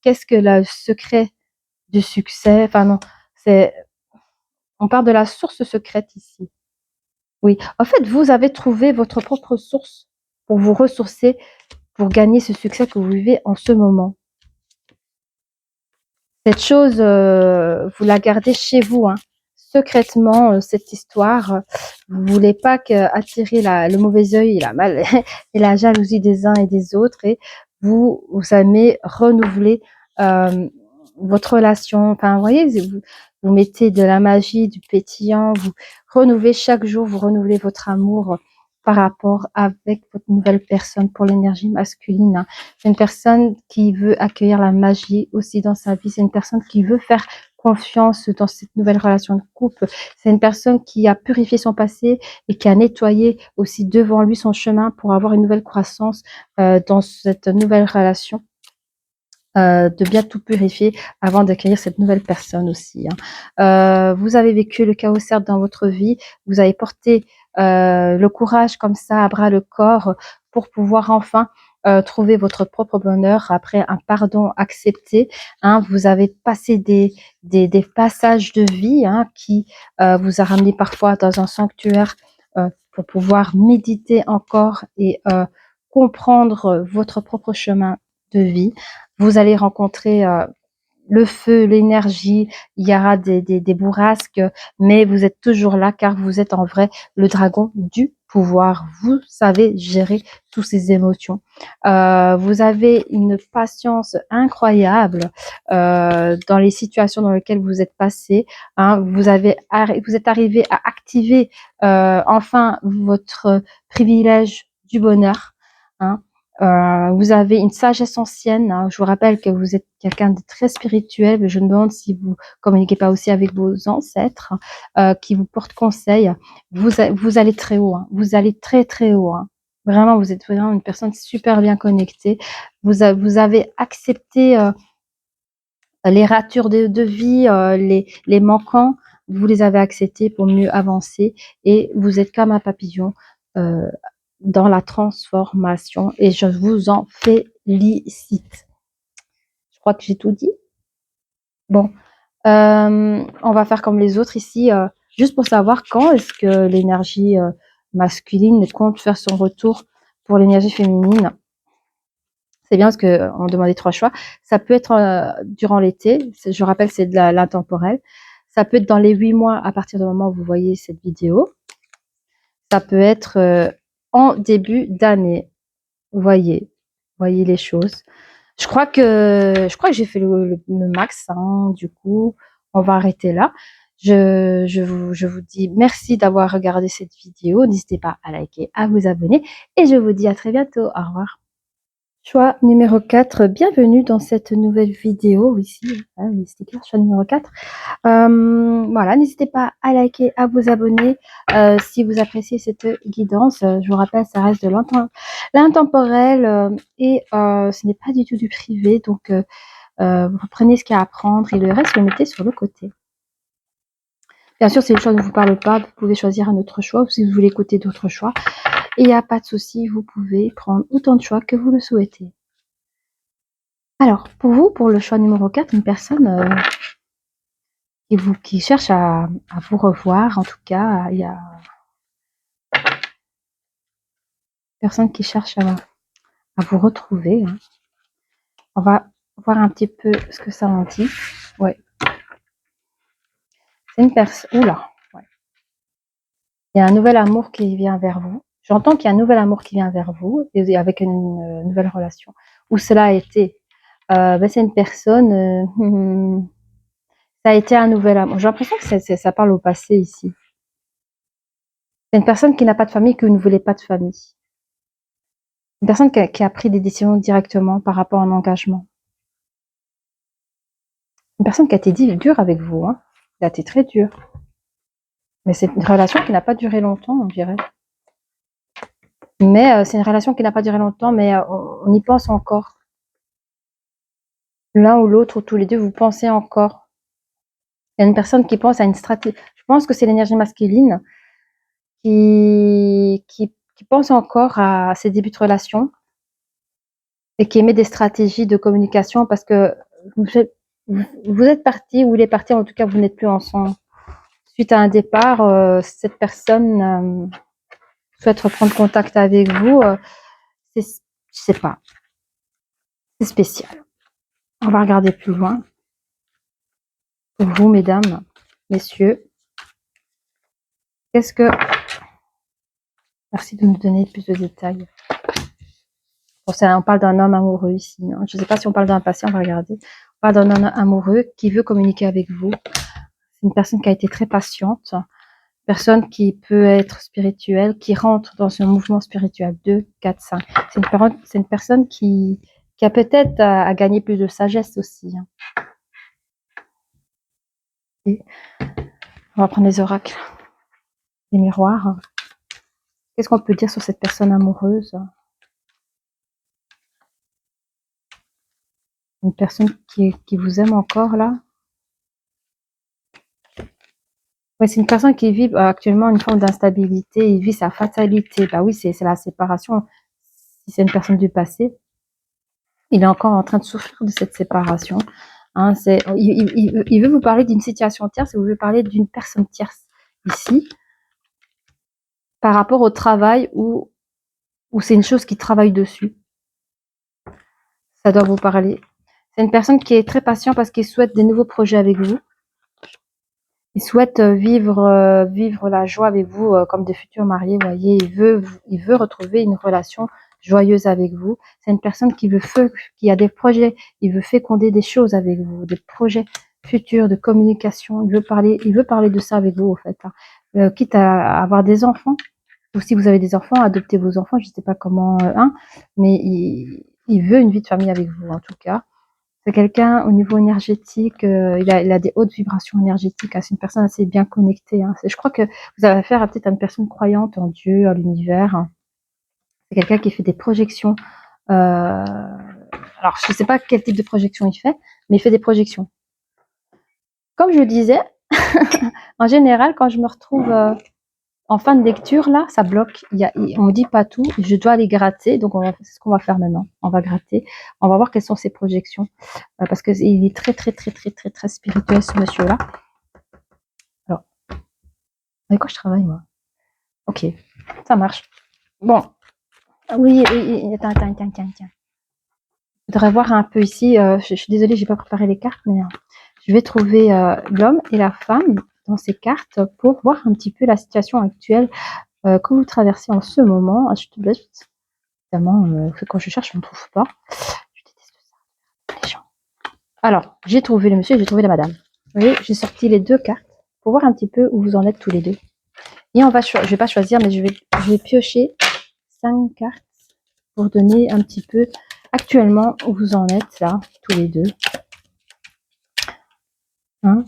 Qu'est-ce que le secret du succès? Enfin non, c'est, on parle de la source secrète ici. Oui, en fait, vous avez trouvé votre propre source pour vous ressourcer, pour gagner ce succès que vous vivez en ce moment. Cette chose, vous la gardez chez vous, hein, secrètement, cette histoire. Vous ne voulez pas attirer le mauvais œil et et la jalousie des uns et des autres. Et vous aimez renouveler votre relation. Enfin, vous voyez, vous mettez de la magie, du pétillant. Vous renouvelez chaque jour, vous renouvelez votre amour par rapport avec votre nouvelle personne pour l'énergie masculine. Hein. C'est une personne qui veut accueillir la magie aussi dans sa vie. C'est une personne qui veut faire confiance dans cette nouvelle relation de couple. C'est une personne qui a purifié son passé et qui a nettoyé aussi devant lui son chemin pour avoir une nouvelle croissance dans cette nouvelle relation. De bien tout purifier avant d'accueillir cette nouvelle personne aussi. Hein. Vous avez vécu le chaos certes dans votre vie, vous avez porté le courage comme ça à bras le corps pour pouvoir enfin trouver votre propre bonheur après un pardon accepté. Hein. Vous avez passé des passages de vie, hein, qui vous a ramené parfois dans un sanctuaire pour pouvoir méditer encore et comprendre votre propre chemin de vie. Vous allez rencontrer le feu, l'énergie, il y aura des bourrasques, mais vous êtes toujours là car vous êtes en vrai le dragon du pouvoir. Vous savez gérer toutes ces émotions. Vous avez une patience incroyable dans les situations dans lesquelles vous êtes passé. Hein. Vous êtes arrivé à activer enfin votre privilège du bonheur. Hein. Vous avez une sagesse ancienne. Hein. Je vous rappelle que vous êtes quelqu'un de très spirituel. Mais je me demande si vous communiquez pas aussi avec vos ancêtres qui vous portent conseil. Vous allez très haut. Hein. Vous allez très très haut. Hein. Vraiment, vous êtes vraiment une personne super bien connectée. Vous avez accepté les ratures de vie, les manquants. Vous les avez acceptés pour mieux avancer et vous êtes comme un papillon. Dans la transformation et je vous en félicite. Je crois que j'ai tout dit. Bon, on va faire comme les autres ici, juste pour savoir quand est-ce que l'énergie masculine compte faire son retour pour l'énergie féminine. C'est bien parce qu'on demandait 3 choix. Ça peut être durant l'été, je rappelle c'est de l'intemporel. Ça peut être dans les 8 mois à partir du moment où vous voyez cette vidéo. Ça peut être en début d'année. Voyez les choses. Je crois que j'ai fait le max, hein, du coup, on va arrêter là. Je vous dis merci d'avoir regardé cette vidéo. N'hésitez pas à liker, à vous abonner et je vous dis à très bientôt. Au revoir. Choix numéro 4, bienvenue dans cette nouvelle vidéo ici, hein, les stickers, choix numéro 4. Voilà, n'hésitez pas à liker, à vous abonner si vous appréciez cette guidance. Je vous rappelle, ça reste de l'intemporel et ce n'est pas du tout du privé. Donc, vous prenez ce qu'il y a à apprendre et le reste, vous le mettez sur le côté. Bien sûr, si le choix ne vous parle pas, vous pouvez choisir un autre choix ou si vous voulez écouter d'autres choix. Et il n'y a pas de souci, vous pouvez prendre autant de choix que vous le souhaitez. Alors, pour vous, pour le choix numéro 4, une personne qui cherche à vous revoir, en tout cas, il y a personne qui cherche à vous retrouver. Hein. On va voir un petit peu ce que ça en dit. Ouais. C'est une personne. Oula. Ouais. Il y a un nouvel amour qui vient vers vous. J'entends qu'il y a un nouvel amour qui vient vers vous et avec une nouvelle relation. Où cela a été. C'est une personne. Ça a été un nouvel amour. J'ai l'impression que ça parle au passé ici. C'est une personne qui n'a pas de famille, qui ne voulait pas de famille. Une personne qui a pris des décisions directement par rapport à un engagement. Une personne qui a été dure avec vous, hein. Elle a été très dure. Mais c'est une relation qui n'a pas duré longtemps, on dirait. Mais c'est une relation qui n'a pas duré longtemps, mais on y pense encore. L'un ou l'autre, ou tous les deux, vous pensez encore. Il y a une personne qui pense à une stratégie. Je pense que c'est l'énergie masculine qui pense encore à ses débuts de relation et qui émet des stratégies de communication parce que vous êtes parti, ou il est parti, en tout cas, vous n'êtes plus ensemble. Suite à un départ, cette personne souhaite reprendre contact avec vous. Je sais pas, c'est spécial. On va regarder plus loin. Pour vous, mesdames, messieurs, qu'est-ce que... Merci de nous donner plus de détails. Bon, on parle d'un homme amoureux ici. Hein. Je ne sais pas si on parle d'un patient, on va regarder. On parle d'un homme amoureux qui veut communiquer avec vous. C'est une personne qui a été très patiente, une personne qui peut être spirituelle, qui rentre dans un mouvement spirituel. 2, 4, 5. C'est une personne qui a peut-être à gagner plus de sagesse aussi. Hein. Et on va prendre les oracles, les miroirs. Qu'est-ce qu'on peut dire sur cette personne amoureuse? Une personne qui vous aime encore là. Ouais, c'est une personne qui vit actuellement une forme d'instabilité, il vit sa fatalité. Bah oui, c'est la séparation. Si c'est une personne du passé, il est encore en train de souffrir de cette séparation. Hein, il veut vous parler d'une situation tierce, il veut vous parler d'une personne tierce ici, par rapport au travail où c'est une chose qui travaille dessus. Ça doit vous parler. C'est une personne qui est très patiente parce qu'il souhaite des nouveaux projets avec vous. Il souhaite vivre la joie avec vous comme des futurs mariés, voyez. Il veut retrouver une relation joyeuse avec vous. C'est une personne qui a des projets, il veut féconder des choses avec vous, des projets futurs de communication. Il veut parler de ça avec vous, en fait. Hein. Quitte à avoir des enfants, ou si vous avez des enfants, adoptez vos enfants, je ne sais pas comment, mais il veut une vie de famille avec vous, en tout cas. C'est quelqu'un au niveau énergétique, il a des hautes vibrations énergétiques. Hein, c'est une personne assez bien connectée. Hein. Je crois que vous avez affaire à peut-être à une personne croyante en Dieu, à l'univers. Hein. C'est quelqu'un qui fait des projections. Alors, je ne sais pas quel type de projection il fait, mais il fait des projections. Comme je le disais, en général, quand je me retrouve en fin de lecture, là, ça bloque. On me dit pas tout. Je dois aller gratter. Donc, c'est ce qu'on va faire maintenant. On va gratter. On va voir quelles sont ses projections. Parce qu'il est très, très, très, très, très, très spirituel, ce monsieur-là. Alors, avec quoi je travaille, moi? Ok, ça marche. Bon. Oui, attends. Je voudrais voir un peu ici. Je suis désolée, j'ai pas préparé les cartes, mais je vais trouver l'homme et la femme dans ces cartes pour voir un petit peu la situation actuelle que vous traversez en ce moment. Je te blesse. Évidemment, quand je cherche, je ne trouve pas. Je déteste ça, les gens. Alors, j'ai trouvé le monsieur et j'ai trouvé la madame. Vous voyez, j'ai sorti les deux cartes pour voir un petit peu où vous en êtes tous les deux. Et je vais pas choisir, mais je vais piocher 5 cartes pour donner un petit peu actuellement où vous en êtes là, tous les deux. Hein,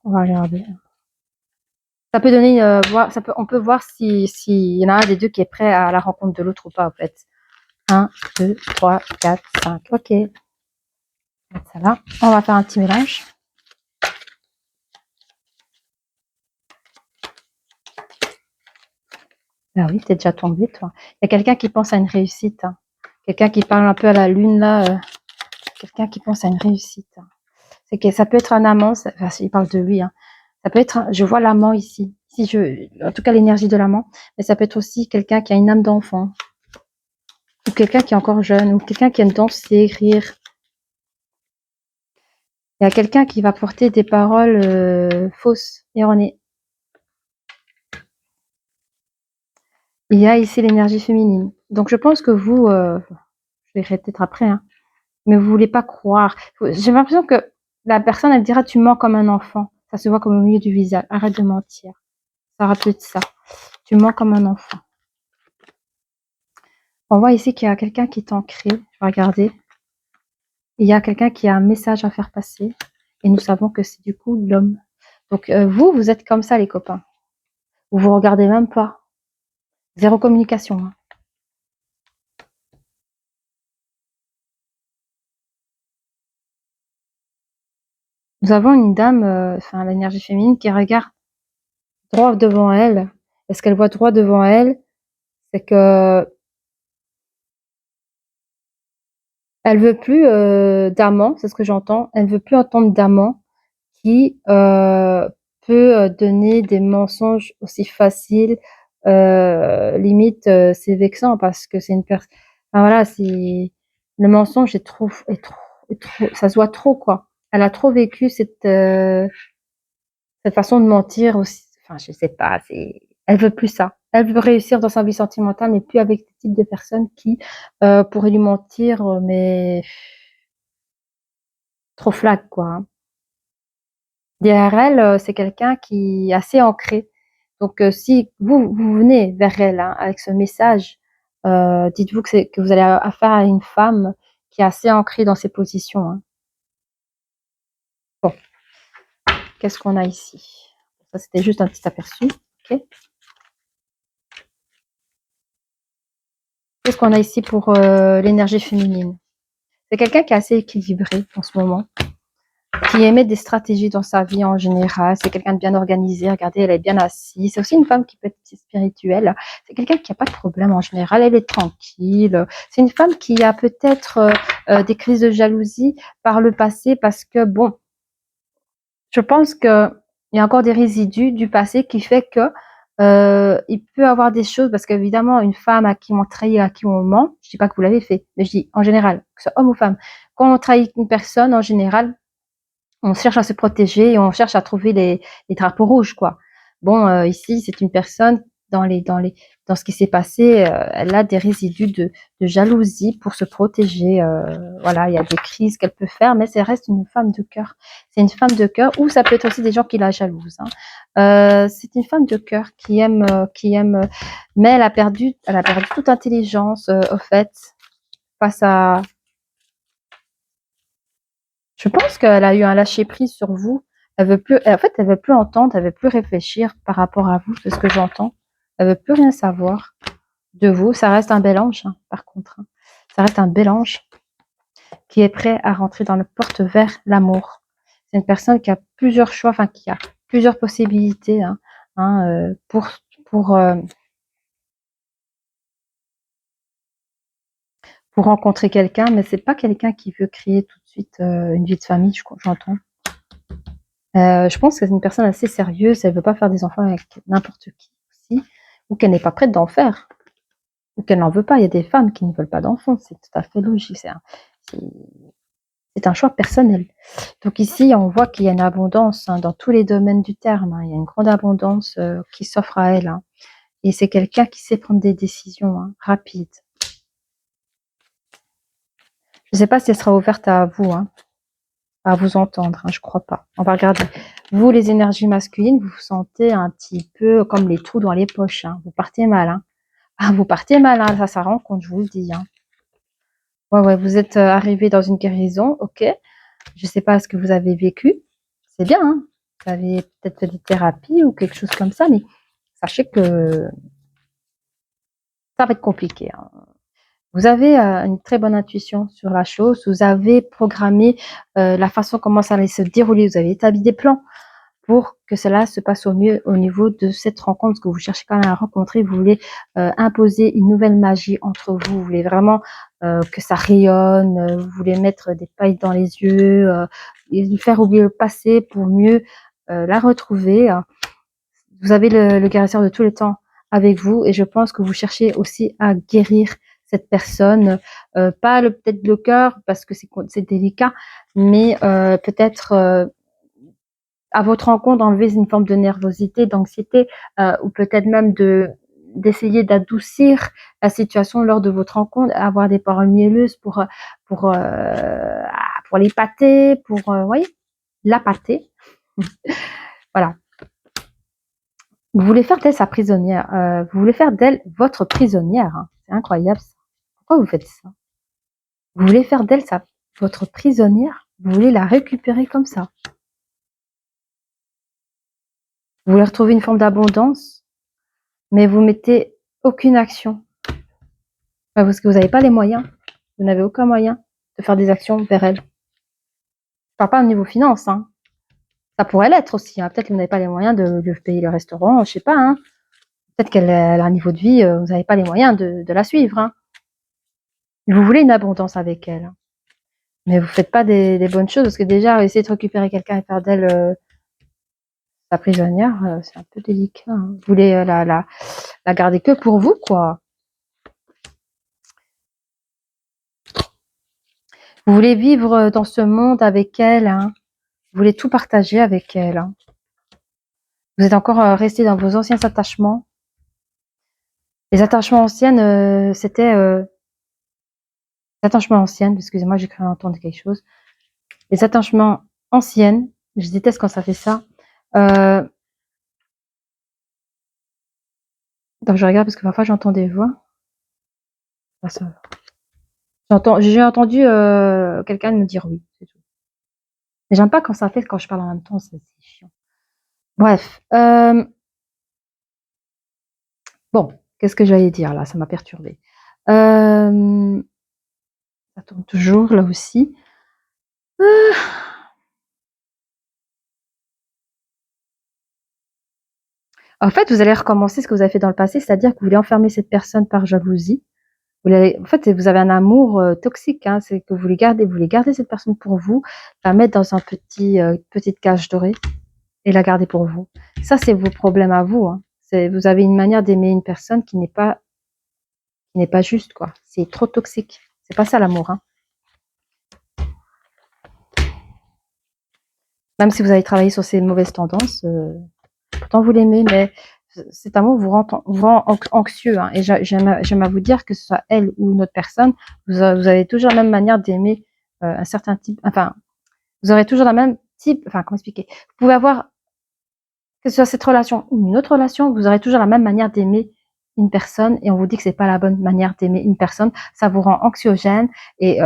on va regarder. Ça peut donner, on peut voir s'il y en a un des deux qui est prêt à la rencontre de l'autre ou pas, en fait. 1, 2, 3, 4, 5. Ok. Ça là. On va faire un petit mélange. Ah oui, t'es déjà tombé, toi. Il y a quelqu'un qui pense à une réussite. Hein. Quelqu'un qui parle un peu à la lune, là. Quelqu'un qui pense à une réussite. Hein. C'est que ça peut être un amant. Enfin, il parle de lui. Hein. Ça peut être, je vois l'amant ici. En tout cas, l'énergie de l'amant. Mais ça peut être aussi quelqu'un qui a une âme d'enfant. Ou quelqu'un qui est encore jeune. Ou quelqu'un qui aime danser, rire. Il y a quelqu'un qui va porter des paroles fausses, erronées. Il y a ici l'énergie féminine. Donc, je pense que vous, je verrai peut-être après, hein, mais vous voulez pas croire. J'ai l'impression que la personne, elle dira, tu mens comme un enfant. Ça se voit comme au milieu du visage. Arrête de mentir. Ça rappelle ça. Tu mens comme un enfant. On voit ici qu'il y a quelqu'un qui est ancré. Je vais regarder. Il y a quelqu'un qui a un message à faire passer. Et nous savons que c'est du coup l'homme. Donc vous êtes comme ça les copains. Vous vous regardez même pas. Zéro communication. Hein. Nous avons une dame, enfin l'énergie féminine, qui regarde droit devant elle. Et ce qu'elle voit droit devant elle, c'est que elle veut plus d'amant, c'est ce que j'entends. Elle veut plus entendre d'amant qui peut donner des mensonges aussi faciles. Limite, c'est vexant parce que c'est une personne. Enfin, voilà, c'est le mensonge est trop, ça se voit trop quoi. Elle a trop vécu cette façon de mentir aussi. Enfin, je sais pas. Elle veut plus ça. Elle veut réussir dans sa vie sentimentale, mais plus avec ce type de personnes qui pourraient lui mentir, mais trop flag quoi. Hein. Derrière elle, c'est quelqu'un qui est assez ancré. Donc, si vous venez vers elle hein, avec ce message, dites-vous que vous avez affaire à une femme qui est assez ancrée dans ses positions. Hein. Bon, qu'est-ce qu'on a ici? Ça, c'était juste un petit aperçu. Okay. Qu'est-ce qu'on a ici pour l'énergie féminine? C'est quelqu'un qui est assez équilibré en ce moment, qui émet des stratégies dans sa vie en général. C'est quelqu'un de bien organisé. Regardez, elle est bien assise. C'est aussi une femme qui peut être spirituelle. C'est quelqu'un qui n'a pas de problème en général. Elle est tranquille. C'est une femme qui a peut-être des crises de jalousie par le passé parce que, bon, je pense qu'il y a encore des résidus du passé qui fait que il peut avoir des choses, parce qu'évidemment, une femme à qui on trahit, à qui on ment, je dis pas que vous l'avez fait, mais je dis en général, que ce soit homme ou femme, quand on trahit une personne, en général, on cherche à se protéger et on cherche à trouver les drapeaux rouges, quoi. Bon, ici, c'est une personne dans ce qui s'est passé, elle a des résidus de jalousie pour se protéger. Voilà, il y a des crises qu'elle peut faire, mais ça reste une femme de cœur. C'est une femme de cœur, ou ça peut être aussi des gens qui la jalousent. Hein. C'est une femme de cœur qui aime, mais elle a perdu toute intelligence, au fait, face à. Je pense qu'elle a eu un lâcher prise sur vous. Elle veut plus, en fait, elle veut plus entendre, elle veut plus réfléchir par rapport à vous, c'est ce que j'entends. Elle veut plus rien savoir de vous. Ça reste un bel ange, hein, par contre. Hein. Ça reste un bel ange qui est prêt à rentrer dans la porte vers l'amour. C'est une personne qui a plusieurs choix, enfin qui a plusieurs possibilités pour euh, pour rencontrer quelqu'un, mais c'est pas quelqu'un qui veut créer tout de suite une vie de famille, j'entends. Je pense que c'est une personne assez sérieuse, elle veut pas faire des enfants avec n'importe qui aussi, ou qu'elle n'est pas prête d'en faire, ou qu'elle n'en veut pas. Il y a des femmes qui ne veulent pas d'enfants, c'est tout à fait logique, c'est un choix personnel. Donc ici, on voit qu'il y a une abondance hein, dans tous les domaines du terme, hein. Il y a une grande abondance qui s'offre à elle, hein. Et c'est quelqu'un qui sait prendre des décisions hein, rapides. Je ne sais pas si elle sera ouverte à vous, hein, à vous entendre, hein, je crois pas. On va regarder. Vous, les énergies masculines, vous vous sentez un petit peu comme les trous dans les poches. Hein. Vous partez mal. Hein. Ah, vous partez mal, hein. Ça rend compte, je vous le dis. Hein. Ouais, vous êtes arrivé dans une guérison, ok. Je sais pas ce que vous avez vécu. C'est bien, hein. Vous avez peut-être fait des thérapies ou quelque chose comme ça, mais sachez que ça va être compliqué. Hein. Vous avez une très bonne intuition sur la chose. Vous avez programmé la façon comment ça allait se dérouler. Vous avez établi des plans pour que cela se passe au mieux au niveau de cette rencontre, parce que vous cherchez quand même à rencontrer, vous voulez imposer une nouvelle magie entre vous, vous voulez vraiment que ça rayonne, vous voulez mettre des pailles dans les yeux, et lui faire oublier le passé pour mieux la retrouver. Vous avez le guérisseur de tous les temps avec vous, et je pense que vous cherchez aussi à guérir cette personne, pas peut-être le cœur, parce que c'est délicat, mais peut-être à votre rencontre, enlever une forme de nervosité, d'anxiété, ou peut-être même d'essayer d'adoucir la situation lors de votre rencontre, avoir des paroles mielleuses pour l'épater, voyez, l'appâter. Voilà. Vous voulez faire d'elle sa prisonnière. Vous voulez faire d'elle votre prisonnière. Hein. C'est incroyable ça. Pourquoi vous faites ça? Vous voulez faire d'elle votre prisonnière? Vous voulez la récupérer comme ça? Vous voulez retrouver une forme d'abondance, mais vous mettez aucune action. Parce que vous n'avez pas les moyens. Vous n'avez aucun moyen de faire des actions vers elle. Je ne parle pas au niveau finance, hein. Ça pourrait l'être aussi, hein. Peut-être que vous n'avez pas les moyens de payer le restaurant, je sais pas, hein. Peut-être qu'elle a un niveau de vie, vous n'avez pas les moyens de la suivre, hein. Vous voulez une abondance avec elle, hein. Mais vous faites pas des bonnes choses, parce que déjà, essayer de récupérer quelqu'un et faire d'elle sa prisonnière, c'est un peu délicat, hein. Vous voulez la garder que pour vous, quoi. Vous voulez vivre dans ce monde avec elle, hein. Vous voulez tout partager avec elle, hein. Vous êtes encore resté dans vos anciens attachements. Les attachements anciens, c'était attachements anciennes, excusez-moi, j'ai cru entendre quelque chose. Les attachements anciennes, je déteste quand ça fait ça. Donc je regarde parce que parfois j'entends des voix. Ah, ça va. J'ai entendu quelqu'un me dire oui, c'est tout. Mais j'aime pas quand ça fait quand je parle en même temps, c'est chiant. Bref. Bon, qu'est-ce que j'allais dire là? Ça m'a perturbée. Ça tourne toujours là aussi. En fait, vous allez recommencer ce que vous avez fait dans le passé, c'est-à-dire que vous voulez enfermer cette personne par jalousie. En fait, vous avez un amour toxique, hein, c'est que vous voulez garder cette personne pour vous, la mettre dans un petite cage dorée et la garder pour vous. Ça, c'est vos problèmes à vous, hein. Vous avez une manière d'aimer une personne qui n'est pas juste, quoi. C'est trop toxique. C'est pas ça l'amour, hein. Même si vous avez travaillé sur ces mauvaises tendances, pourtant vous l'aimez, mais cet amour vous rend anxieux, hein. Et j'aime à vous dire que ce soit elle ou une autre personne, vous avez toujours la même manière d'aimer un certain type, enfin, vous aurez toujours la même type, enfin, comment expliquer? Vous pouvez avoir, que ce soit cette relation ou une autre relation, vous aurez toujours la même manière d'aimer une personne, et on vous dit que c'est pas la bonne manière d'aimer une personne, ça vous rend anxiogène et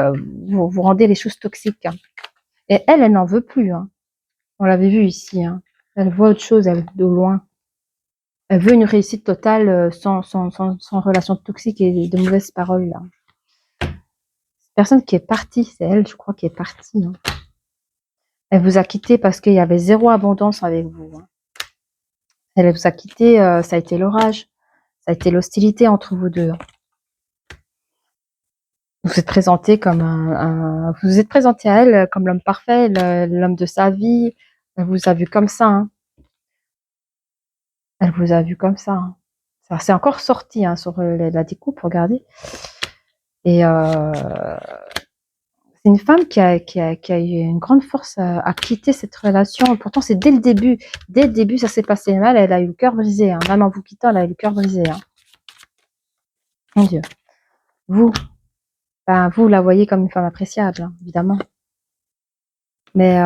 vous rendez les choses toxiques, hein. Et elle n'en veut plus, hein. On l'avait vu ici, hein. Elle voit autre chose, elle, de loin. Elle veut une réussite totale sans relation toxique et de mauvaises paroles, là. Personne qui est partie, c'est elle, je crois, qui est partie, hein. Elle vous a quitté parce qu'il y avait zéro abondance avec vous, hein. Elle vous a quitté, ça a été l'orage, ça a été l'hostilité entre vous deux, hein. Vous êtes présenté comme vous vous êtes présenté à elle comme l'homme parfait, l'homme de sa vie. Elle vous a vu comme ça, hein. Elle vous a vu comme ça, hein. Ça c'est encore sorti, hein, sur la découpe, regardez. Et c'est une femme qui a eu une grande force à quitter cette relation. Pourtant, c'est dès le début. Dès le début, ça s'est passé mal. Elle a eu le cœur brisé, hein. Même en vous quittant, elle a eu le cœur brisé, hein. Mon Dieu. Vous, vous la voyez comme une femme appréciable, hein, évidemment. Mais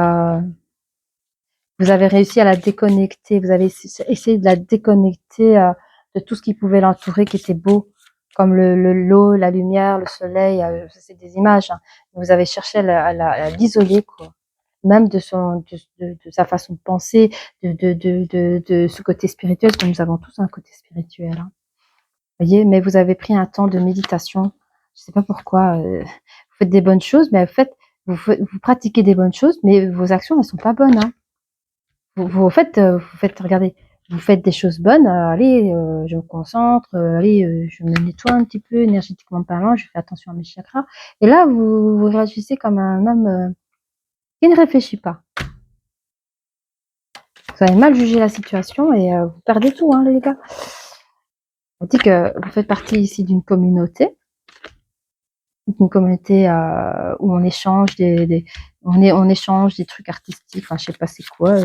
vous avez réussi à la déconnecter. Vous avez essayé de la déconnecter de tout ce qui pouvait l'entourer, qui était beau, comme l'eau, la lumière, le soleil. C'est des images, hein. Vous avez cherché à l'isoler, quoi. Même de sa façon de penser, de ce côté spirituel, parce que nous avons tous un côté spirituel, hein. Vous voyez, mais vous avez pris un temps de méditation. Je sais pas pourquoi. Vous faites des bonnes choses, mais vous pratiquez des bonnes choses, mais vos actions ne sont pas bonnes, hein. Vous faites, regardez, vous faites des choses bonnes. Allez, je me concentre. Allez, je me nettoie un petit peu énergétiquement parlant. Je fais attention à mes chakras. Et là, vous réagissez comme un homme qui ne réfléchit pas. Vous avez mal jugé la situation et vous perdez tout, hein, les gars. On dit que vous faites partie ici d'une communauté où on échange on échange des trucs artistiques. Enfin, je sais pas c'est quoi.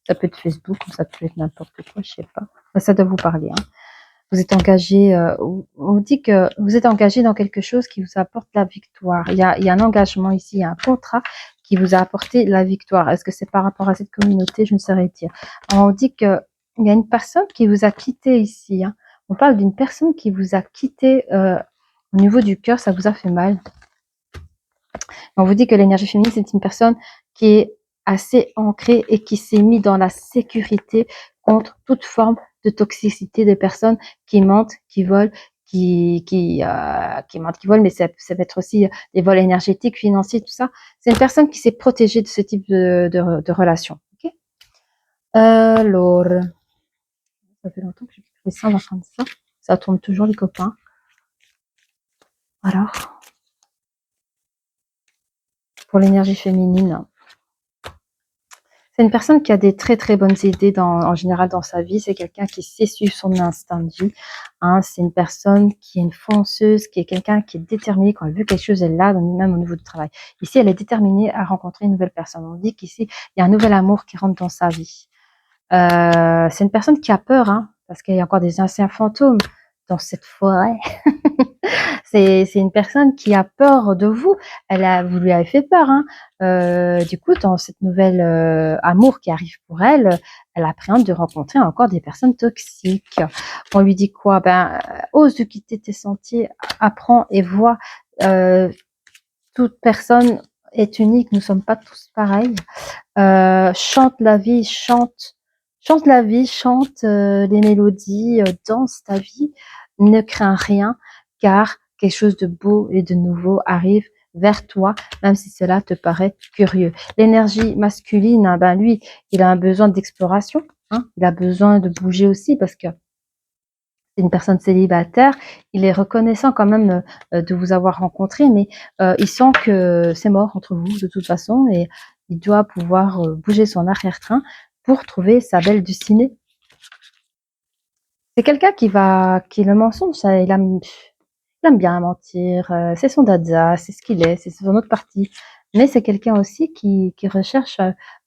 Ça peut être Facebook ou ça peut être n'importe quoi, je sais pas. Enfin, ça doit vous parler, hein. Vous êtes engagé. On dit que vous êtes engagé dans quelque chose qui vous apporte la victoire. Il y a un engagement ici, il y a un contrat qui vous a apporté la victoire. Est-ce que c'est par rapport à cette communauté? Je ne saurais dire. Alors, on dit que il y a une personne qui vous a quitté ici, hein. On parle d'une personne qui vous a quitté au niveau du cœur, ça vous a fait mal. On vous dit que l'énergie féminine, c'est une personne qui est assez ancrée et qui s'est mise dans la sécurité, contre toute forme de toxicité de personnes qui mentent, qui volent, qui mentent, qui volent, mais ça peut être aussi des vols énergétiques, financiers, tout ça. C'est une personne qui s'est protégée de ce type de relation. Okay, alors, ça fait longtemps que j'ai fait ça, on va prendre ça. Ça tourne toujours, les copains. Alors, pour l'énergie féminine, c'est une personne qui a des très très bonnes idées en général dans sa vie. C'est quelqu'un qui sait suivre son instinct de vie. Hein. C'est une personne qui est une fonceuse, qui est quelqu'un qui est déterminé. Quand elle veut quelque chose, elle l'a, même au niveau du travail. Ici, elle est déterminée à rencontrer une nouvelle personne. On dit qu'ici, il y a un nouvel amour qui rentre dans sa vie. C'est une personne qui a peur, hein, parce qu'il y a encore des anciens fantômes dans cette forêt. C'est une personne qui a peur de vous. Vous lui avez fait peur. Hein. Du coup, dans cette nouvelle amour qui arrive pour elle, elle appréhende de rencontrer encore des personnes toxiques. On lui dit quoi? Ose de quitter tes sentiers, apprends et vois. Toute personne est unique. Nous sommes pas tous pareils. Chante la vie, chante la vie, chante les mélodies, danse ta vie. Ne crains rien, car quelque chose de beau et de nouveau arrive vers toi, même si cela te paraît curieux. L'énergie masculine, hein, lui, il a un besoin d'exploration, hein, il a besoin de bouger aussi parce que c'est une personne célibataire. Il est reconnaissant quand même de vous avoir rencontré, mais il sent que c'est mort entre vous de toute façon et il doit pouvoir bouger son arrière-train pour trouver sa belle du ciné. C'est quelqu'un qui le mensonge, il aime bien mentir, c'est son dada, c'est ce qu'il est, c'est son autre partie. Mais c'est quelqu'un aussi qui recherche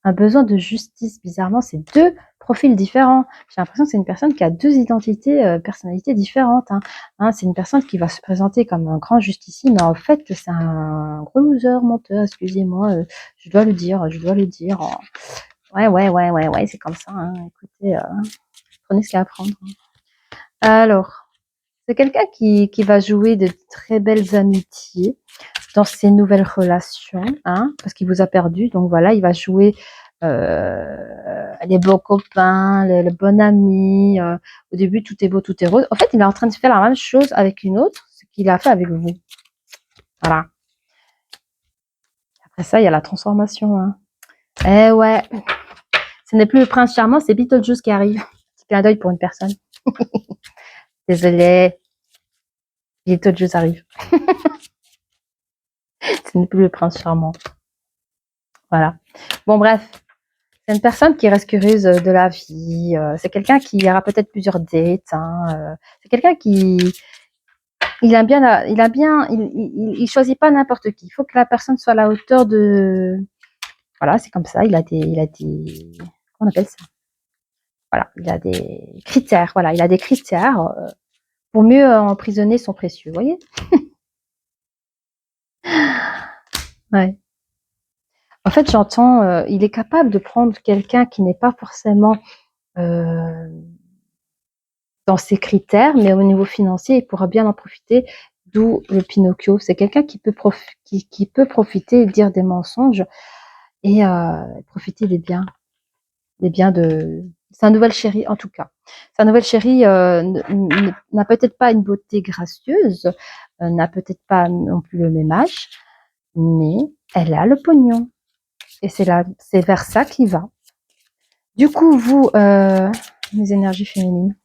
un besoin de justice. Bizarrement, c'est deux profils différents. J'ai l'impression que c'est une personne qui a deux identités, personnalités différentes. Hein, c'est une personne qui va se présenter comme un grand justicier, mais en fait, c'est un gros loser, menteur, excusez-moi, je dois le dire, Ouais, c'est comme ça. Hein. Écoutez, prenez ce qu'il y a à prendre. Alors, c'est quelqu'un qui va jouer de très belles amitiés dans ses nouvelles relations, hein, parce qu'il vous a perdu. Donc voilà, il va jouer les bons copains, le bon ami. Au début, tout est beau, tout est rose. En fait, il est en train de faire la même chose avec une autre, ce qu'il a fait avec vous. Voilà. Après ça, il y a la transformation. Hein. Eh ouais, ce n'est plus le prince charmant, c'est Beetlejuice qui arrive. Petit clin d'œil pour une personne. Désolée. Beetlejuice arrive. Ce n'est plus le prince charmant. Voilà. Bon, bref. C'est une personne qui reste curieuse de la vie. C'est quelqu'un qui aura peut-être plusieurs dates. Hein. C'est quelqu'un qui il choisit pas n'importe qui. Il faut que la personne soit à la hauteur de. Voilà, c'est comme ça. Il a des, comment on appelle ça? Voilà, il a des critères. Voilà, il a des critères pour mieux emprisonner son précieux. Vous voyez? Ouais. En fait, j'entends, il est capable de prendre quelqu'un qui n'est pas forcément dans ses critères, mais au niveau financier, il pourra bien en profiter. D'où le Pinocchio. C'est quelqu'un qui peut profiter et dire des mensonges et profiter des biens de sa nouvelle chérie en tout cas. Sa nouvelle chérie n'a peut-être pas une beauté gracieuse, n'a peut-être pas non plus le même âge, mais elle a le pognon. Et c'est vers ça qu'il va. Du coup, vous, mes énergies féminines,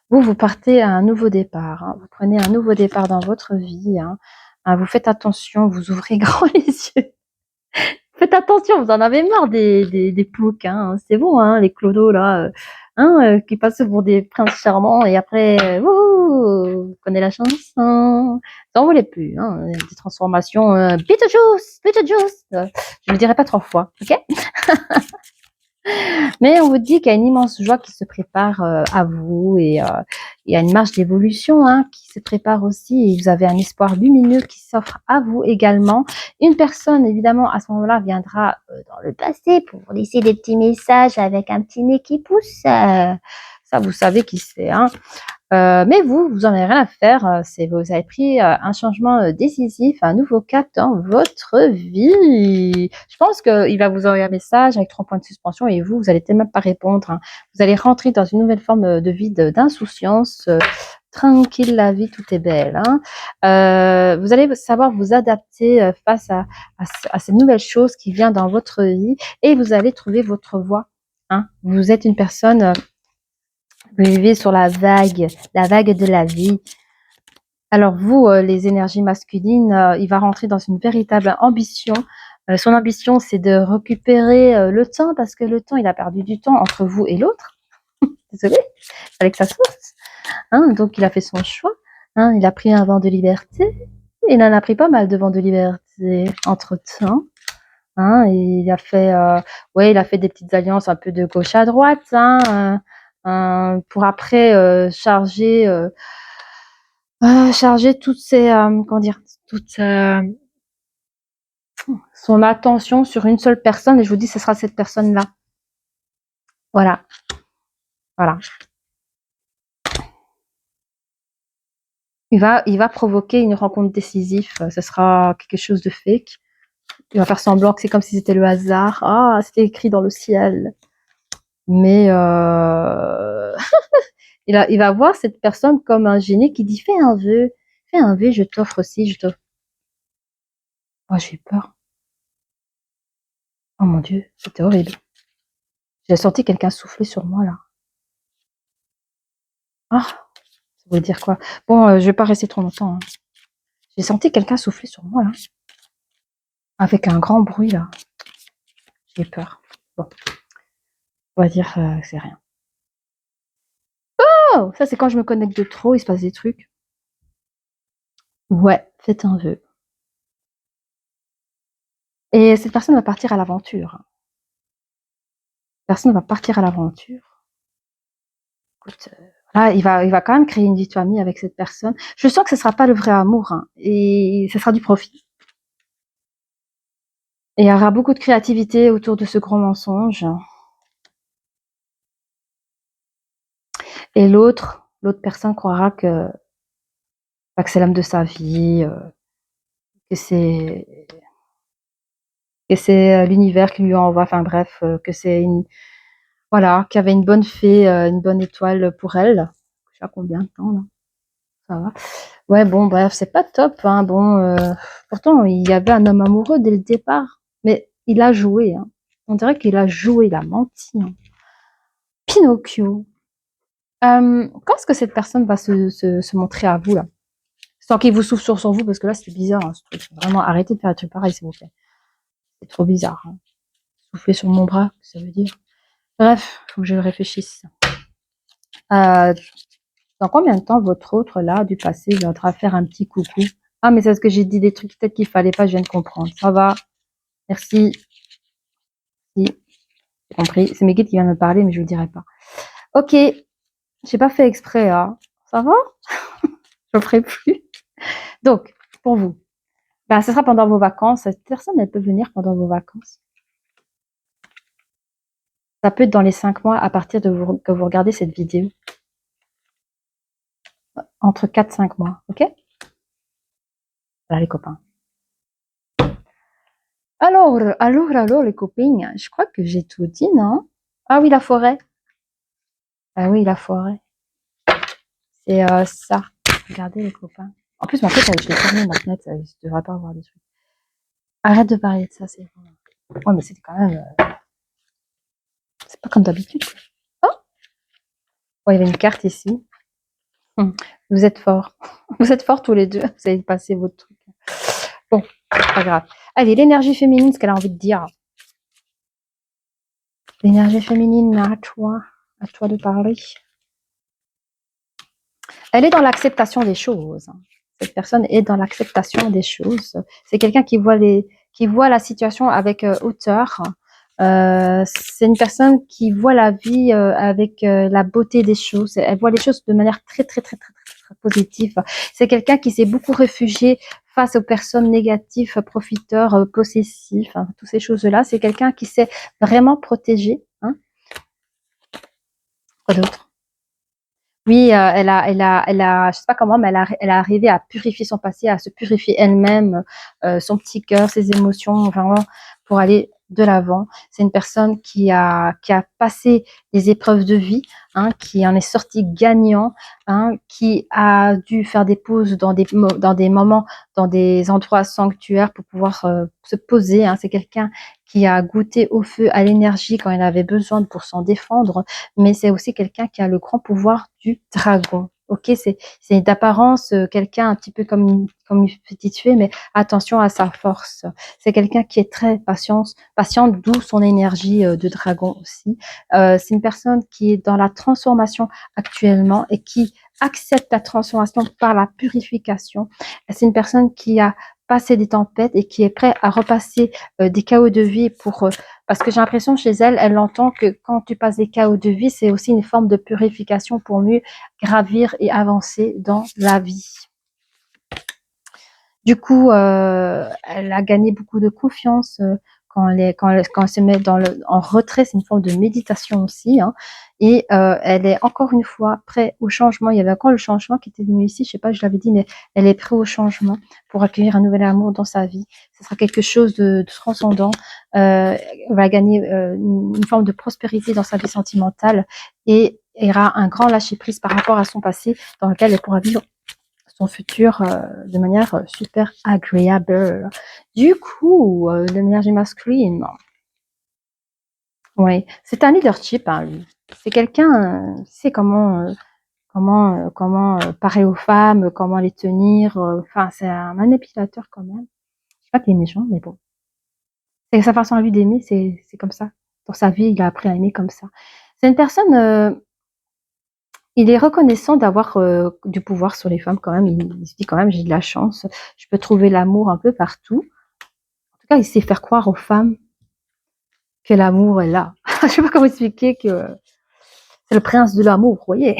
vous partez à un nouveau départ. Hein. Vous prenez un nouveau départ dans votre vie. Hein. Vous faites attention, vous ouvrez grand les yeux. Faites attention, vous en avez marre des ploucs. Hein. C'est bon, hein, les clodos là, qui passent pour des princes charmants et après, vous connaissez la chanson. Ça en voulait plus. Hein. Des transformations. Beetlejuice. Je ne le dirai pas 3 fois, ok? Mais on vous dit qu'il y a une immense joie qui se prépare à vous et il y a une marche d'évolution qui se prépare aussi et vous avez un espoir lumineux qui s'offre à vous également. Une personne, évidemment, à ce moment-là, viendra dans le passé pour vous laisser des petits messages avec un petit nez qui pousse. Ça, vous savez qui c'est. Hein. Mais vous en avez rien à faire. Vous avez pris un changement décisif, un nouveau cap dans votre vie. Je pense qu'il va vous envoyer un message avec 3 points de suspension et vous allez tellement pas répondre. Hein. Vous allez rentrer dans une nouvelle forme de vie d'insouciance. Tranquille, la vie, tout est belle. Hein. Vous allez savoir vous adapter face à ces nouvelles choses qui viennent dans votre vie et vous allez trouver votre voie. Hein. Vous êtes une personne, vous vivez sur la vague de la vie. Alors vous, les énergies masculines, il va rentrer dans une véritable ambition. Son ambition, c'est de récupérer le temps parce que le temps, il a perdu du temps entre vous et l'autre. Désolée, avec sa sauce. Hein, donc il a fait son choix. Hein, il a pris un vent de liberté. Il en a pris pas mal de vent de liberté entre-temps. Hein, et il a fait, il a fait des petites alliances un peu de gauche à droite, hein, pour après charger toutes ses, comment dire, toute son attention sur une seule personne. Et je vous dis, ce sera cette personne-là. Voilà, voilà. Il va provoquer une rencontre décisive. Ce sera quelque chose de fake. Il va faire semblant que c'est comme si c'était le hasard. Ah, c'était écrit dans le ciel. Mais il va voir cette personne comme un génie qui dit fais un vœu, je t'offre aussi, je t'offre. Oh, j'ai eu peur. Oh mon Dieu, c'était horrible. J'ai senti quelqu'un souffler sur moi là. Ah, ça veut dire quoi? Bon, je vais pas rester trop longtemps. Hein. J'ai senti quelqu'un souffler sur moi là. Avec un grand bruit là. J'ai peur. Bon, on va dire que c'est rien. Oh, ça c'est quand je me connecte de trop, il se passe des trucs. Ouais, faites un vœu. Et cette personne va partir à l'aventure. Personne va partir à l'aventure. Écoute, là, il va quand même créer une vie de famille avec cette personne. Je sens que ce sera pas le vrai amour, hein, et ce sera du profit. Et il y aura beaucoup de créativité autour de ce grand mensonge. Et l'autre personne croira que c'est l'homme de sa vie, que c'est l'univers qui lui envoie, enfin bref, que c'est une voilà, qu'il y avait une bonne fée, une bonne étoile pour elle. Je sais pas combien de temps là, ça va. Ouais, bon, bref, c'est pas top, hein. Bon, pourtant, il y avait un homme amoureux dès le départ, mais il a joué, hein. On dirait qu'il a joué, il a menti, hein. Pinocchio. Quand est-ce que cette personne va se montrer à vous, là? Sans qu'il vous souffle sur vous, parce que là, c'est bizarre, hein, ce truc. Vraiment, arrêtez de faire un truc pareil, s'il vous plaît. C'est trop bizarre, hein. Souffler sur mon bras, ça veut dire. Bref, faut que je réfléchisse. Dans combien de temps votre autre, là, du passé, viendra faire un petit coucou? Ah, mais c'est parce que j'ai dit des trucs peut-être qu'il fallait pas, je viens de comprendre. Ça va. Merci. Si, j'ai compris. C'est mes guides qui viennent me parler, mais je vous dirai pas. Ok. J'ai pas fait exprès, hein. Ça va? Je le ferai plus. Donc, pour vous, ben, ce sera pendant vos vacances. Cette personne, elle peut venir pendant vos vacances. Ça peut être dans les 5 mois à partir de que vous regardez cette vidéo. Entre 4-5 mois, ok? Voilà les copains. Alors, les copines, je crois que j'ai tout dit, non? Ah oui, la forêt. Ah oui, la forêt. C'est ça. Regardez les copains. En plus, ma tête, je l'ai fermée, ma fenêtre, je ne devrais pas avoir des trucs. Arrête de parler de ça, c'est bon. Ouais, mais c'était quand même... c'est pas comme d'habitude. Oh, il y avait une carte ici. Vous êtes forts. Vous êtes forts tous les deux. Vous avez passé votre truc. Bon, pas grave. Allez, l'énergie féminine, ce qu'elle a envie de dire. L'énergie féminine, à toi de parler. Elle est dans l'acceptation des choses. Cette personne est dans l'acceptation des choses. C'est quelqu'un qui voit la situation avec hauteur. C'est une personne qui voit la vie avec la beauté des choses. Elle voit les choses de manière très, très, très, très, très, très positive. C'est quelqu'un qui s'est beaucoup réfugié face aux personnes négatives, profiteurs, possessifs, hein, toutes ces choses-là. C'est quelqu'un qui s'est vraiment protégé. Hein. Quoi d'autre? Oui, je sais pas comment, mais elle a arrivé à purifier son passé, à se purifier elle-même, son petit cœur, ses émotions, vraiment pour aller de l'avant. C'est une personne qui a passé des épreuves de vie, hein, qui en est sorti gagnant, hein, qui a dû faire des pauses dans des moments, dans des endroits sanctuaires pour pouvoir se poser. Hein. C'est quelqu'un qui a goûté au feu, à l'énergie quand il avait besoin pour s'en défendre, mais c'est aussi quelqu'un qui a le grand pouvoir du dragon. Ok, c'est d'apparence quelqu'un un petit peu comme une petite fée, mais attention à sa force. C'est quelqu'un qui est très patiente, d'où son énergie de dragon aussi. C'est une personne qui est dans la transformation actuellement et qui accepte la transformation par la purification. C'est une personne qui a passé des tempêtes et qui est prêt à repasser des chaos de vie parce que j'ai l'impression chez elle, elle entend que quand tu passes des chaos de vie, c'est aussi une forme de purification pour mieux gravir et avancer dans la vie. Du coup, elle a gagné beaucoup de confiance quand elle se met en retrait. C'est une forme de méditation aussi. Hein, et elle est encore une fois prête au changement. Il y avait encore le changement qui était venu ici. Je sais pas, je l'avais dit, mais elle est prête au changement pour accueillir un nouvel amour dans sa vie. Ce sera quelque chose de transcendant. Elle va gagner une forme de prospérité dans sa vie sentimentale et aura un grand lâcher prise par rapport à son passé dans lequel elle pourra vivre son futur de manière super agréable. Du coup, l'énergie masculine, oui, c'est un leadership, hein, lui. C'est quelqu'un, qui sait comment parler aux femmes, comment les tenir. Enfin, c'est un manipulateur quand même. Je sais pas qu'il est méchant, mais bon. C'est sa façon à lui d'aimer, c'est comme ça. Dans sa vie, il a appris à aimer comme ça. C'est une personne, il est reconnaissant d'avoir du pouvoir sur les femmes quand même. Il se dit quand même, j'ai de la chance, je peux trouver l'amour un peu partout. En tout cas, il sait faire croire aux femmes que l'amour est là. Je sais pas comment expliquer que c'est le prince de l'amour, vous voyez.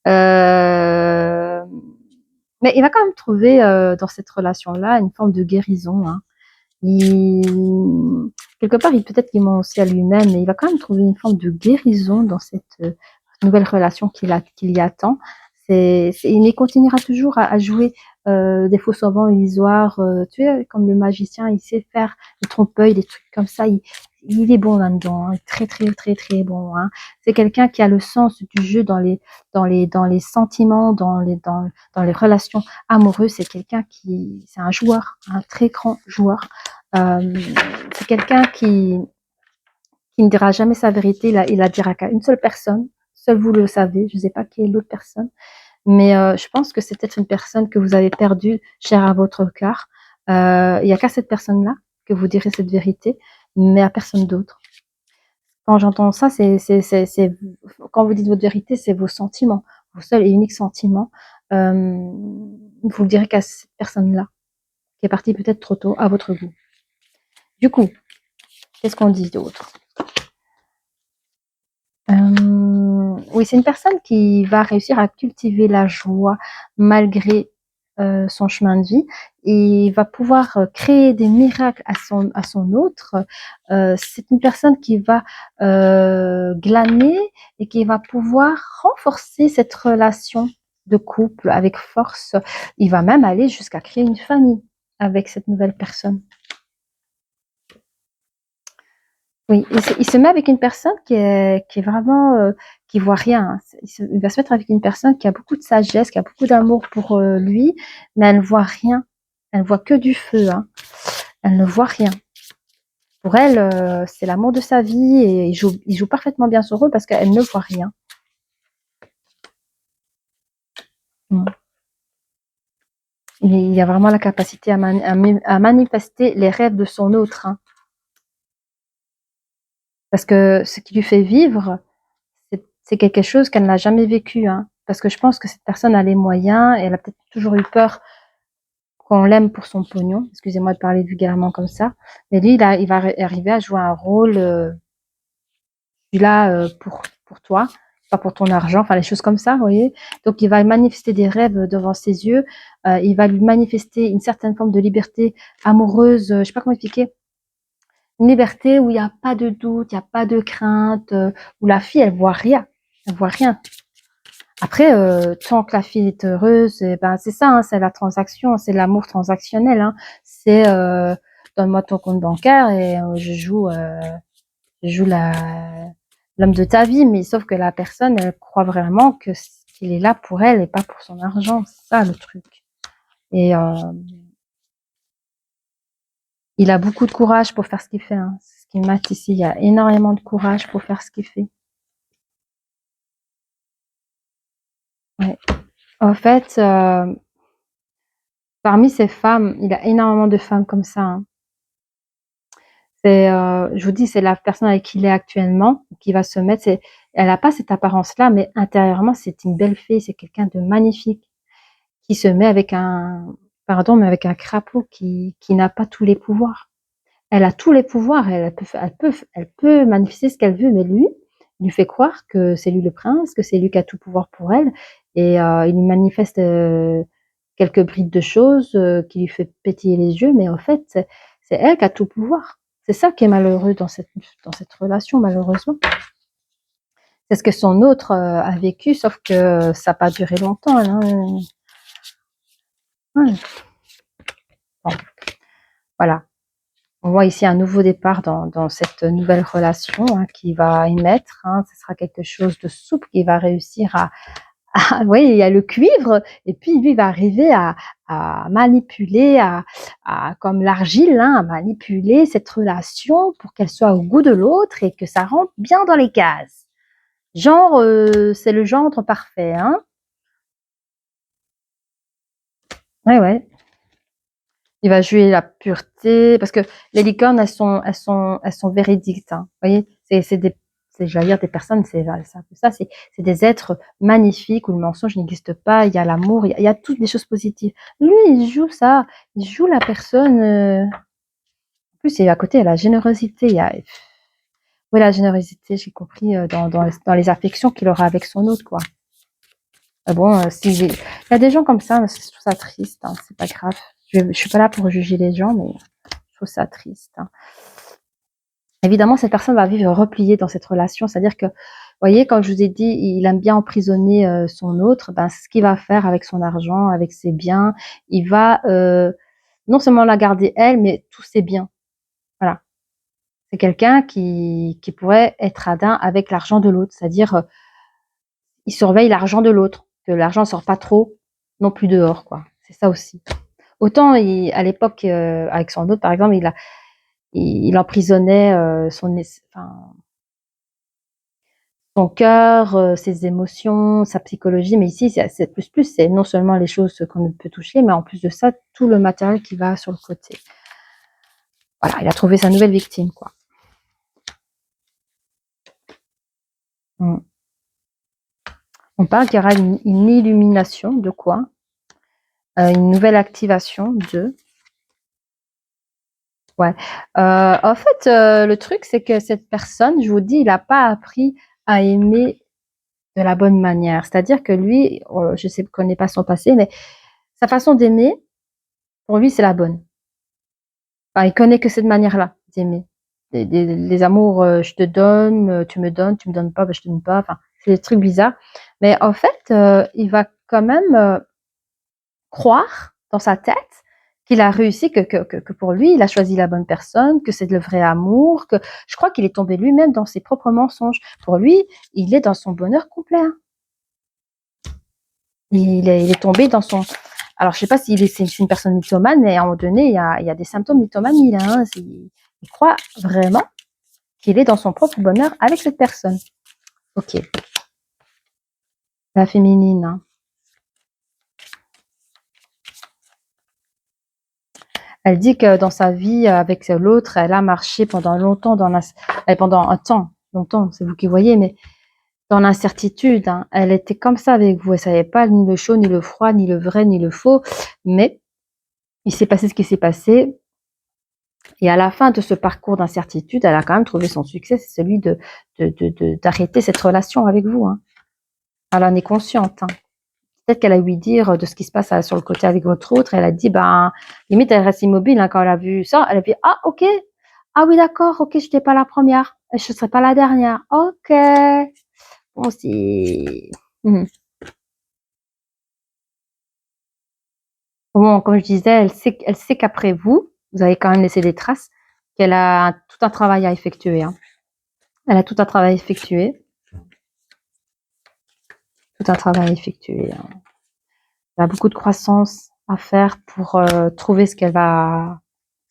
Euh, mais il va quand même trouver dans cette relation-là une forme de guérison. Hein. Quelque part, peut-être qu'il ment aussi à lui-même, mais il va quand même trouver une forme de guérison dans cette nouvelle relation qu'il y attend. Il continuera toujours à jouer des faux semblants illusoires. Tu sais, comme le magicien, il sait faire le trompe-l'œil, des trucs comme ça. Il est bon là-dedans, hein, très très très très bon. Hein. C'est quelqu'un qui a le sens du jeu dans les sentiments, dans les relations amoureuses. C'est quelqu'un c'est un joueur, un très grand joueur. Euh, c'est quelqu'un qui ne dira jamais sa vérité, il la dira qu'à une seule personne. Seul vous le savez, je ne sais pas qui est l'autre personne, mais je pense que c'est peut-être une personne que vous avez perdue, chère à votre cœur. Il n'y a qu'à cette personne-là que vous direz cette vérité, mais à personne d'autre. Quand j'entends ça, quand vous dites votre vérité, c'est vos sentiments, vos seuls et uniques sentiments. Vous le direz qu'à cette personne-là, qui est partie peut-être trop tôt à votre goût. Du coup, qu'est-ce qu'on dit d'autre? Oui, c'est une personne qui va réussir à cultiver la joie malgré son chemin de vie et va pouvoir créer des miracles à son autre. C'est une personne qui va glaner et qui va pouvoir renforcer cette relation de couple avec force. Il va même aller jusqu'à créer une famille avec cette nouvelle personne. Oui, il se met avec une personne qui est vraiment, qui voit rien. Hein. Il va se mettre avec une personne qui a beaucoup de sagesse, qui a beaucoup d'amour pour lui, mais elle ne voit rien. Elle ne voit que du feu. Hein. Elle ne voit rien. Pour elle, c'est l'amour de sa vie et il joue parfaitement bien son rôle parce qu'elle ne voit rien. Mm. Il y a vraiment la capacité à manifester les rêves de son autre. Hein. Parce que ce qui lui fait vivre, c'est quelque chose qu'elle n'a jamais vécu. Hein. Parce que je pense que cette personne a les moyens et elle a peut-être toujours eu peur qu'on l'aime pour son pognon. Excusez-moi de parler vulgairement comme ça. Mais lui, il va arriver à jouer un rôle, je suis là pour toi, pas pour ton argent, enfin les choses comme ça, vous voyez. Donc il va manifester des rêves devant ses yeux. Il va lui manifester une certaine forme de liberté amoureuse, je sais pas comment expliquer. Une liberté où il n'y a pas de doute, il n'y a pas de crainte, où la fille, elle voit rien. Elle voit rien. Après, tant que la fille est heureuse, eh ben c'est ça, hein, c'est la transaction, c'est l'amour transactionnel. Hein. C'est donne-moi ton compte bancaire et je joue l'homme de ta vie, mais sauf que la personne, elle croit vraiment que qu'il est là pour elle et pas pour son argent. C'est ça le truc. Et il a beaucoup de courage pour faire ce qu'il fait. Hein. C'est ce qui mate ici. Il y a énormément de courage pour faire ce qu'il fait. Ouais. En fait, parmi ces femmes, il y a énormément de femmes comme ça. Hein. C'est, je vous dis, c'est la personne avec qui il est actuellement qui va se mettre. Elle n'a pas cette apparence-là, mais intérieurement, c'est une belle fille. C'est quelqu'un de magnifique qui se met avec pardon, mais avec un crapaud qui n'a pas tous les pouvoirs. Elle a tous les pouvoirs. Elle peut manifester ce qu'elle veut, mais lui, il lui fait croire que c'est lui le prince, que c'est lui qui a tout pouvoir pour elle, et il lui manifeste quelques brides de choses qui lui fait pétiller les yeux, mais en fait, c'est elle qui a tout pouvoir. C'est ça qui est malheureux dans cette relation, malheureusement. C'est ce que son autre a vécu, sauf que ça n'a pas duré longtemps. Hein. Ouais. Bon, voilà. On voit ici un nouveau départ dans cette nouvelle relation hein, qui va émettre. Hein, ce sera quelque chose de souple qui va réussir oui, il y a le cuivre, et puis lui va arriver à manipuler, comme l'argile, hein, à manipuler cette relation pour qu'elle soit au goût de l'autre et que ça rentre bien dans les cases. Genre, c'est le gendre parfait, hein. Ouais, ouais. Il va jouer la pureté, parce que les licornes, elles sont véridiques, hein. Vous voyez, j'allais dire des personnes, c'est ça, c'est des êtres magnifiques où le mensonge n'existe pas. Il y a l'amour, il y a toutes les choses positives. Lui, il joue ça, il joue la personne. En plus, à côté, il y a la générosité. Oui, la générosité, j'ai compris dans les affections qu'il aura avec son autre, quoi. Bon, il y a des gens comme ça, mais je trouve ça triste. Hein, c'est pas grave. Je suis pas là pour juger les gens, mais je trouve ça triste. Hein. Évidemment, cette personne va vivre repliée dans cette relation. C'est-à-dire que, vous voyez, quand je vous ai dit, il aime bien emprisonner son autre, ben, c'est ce qu'il va faire avec son argent, avec ses biens. Il va non seulement la garder elle, mais tous ses biens. Voilà. C'est quelqu'un qui pourrait être radin avec l'argent de l'autre. C'est-à-dire, il surveille l'argent de l'autre, que l'argent ne sort pas trop non plus dehors, quoi. C'est ça aussi. Autant, à l'époque, avec son autre, par exemple, il emprisonnait son cœur, ses émotions, sa psychologie. Mais ici, c'est plus. C'est non seulement les choses qu'on ne peut toucher, mais en plus de ça, tout le matériel qui va sur le côté. Voilà, il a trouvé sa nouvelle victime, quoi. On parle qu'il y aura une illumination de quoi? Une nouvelle activation de... Ouais. En fait, le truc, c'est que cette personne, je vous dis, il n'a pas appris à aimer de la bonne manière. C'est-à-dire que lui, je ne connais pas son passé, mais sa façon d'aimer, pour lui, c'est la bonne. Enfin, il connaît que cette manière-là d'aimer. Les amours, je te donne, tu me donnes pas, ben, je te donne pas. Enfin, c'est des trucs bizarres. Mais en fait, il va quand même croire dans sa tête qu'il a réussi, que pour lui, il a choisi la bonne personne, que c'est le vrai amour, que je crois qu'il est tombé lui-même dans ses propres mensonges. Pour lui, il est dans son bonheur complet. Hein. Il est tombé dans son... Alors, je sais pas c'est une personne mythomane, mais à un moment donné, il y a des symptômes mythomanie. Là, hein. Il croit vraiment qu'il est dans son propre bonheur avec cette personne. Ok. La féminine. Hein. Elle dit que dans sa vie avec l'autre, elle a marché pendant longtemps pendant un temps, longtemps, c'est vous qui voyez, mais dans l'incertitude. Hein. Elle était comme ça avec vous. Elle savait pas ni le chaud, ni le froid, ni le vrai, ni le faux. Mais il s'est passé ce qui s'est passé. Et à la fin de ce parcours d'incertitude, elle a quand même trouvé son succès. C'est celui d'arrêter cette relation avec vous. Hein. Elle en est consciente. Hein. Peut-être qu'elle a ouï dire de ce qui se passe sur le côté avec votre autre. Elle a dit, ben, limite, elle reste immobile hein, quand elle a vu ça. Elle a dit, ah, ok. Ah oui, d'accord, ok, je n'étais pas la première. Je ne serai pas la dernière. Ok. c'est... Mhm. Bon, comme je disais, elle sait qu'après vous, vous avez quand même laissé des traces, qu'elle a tout un travail à effectuer. Hein. Elle a tout un travail à effectuer. Tout un travail à effectuer. Hein. Elle a beaucoup de croissance à faire pour trouver ce qu'elle va...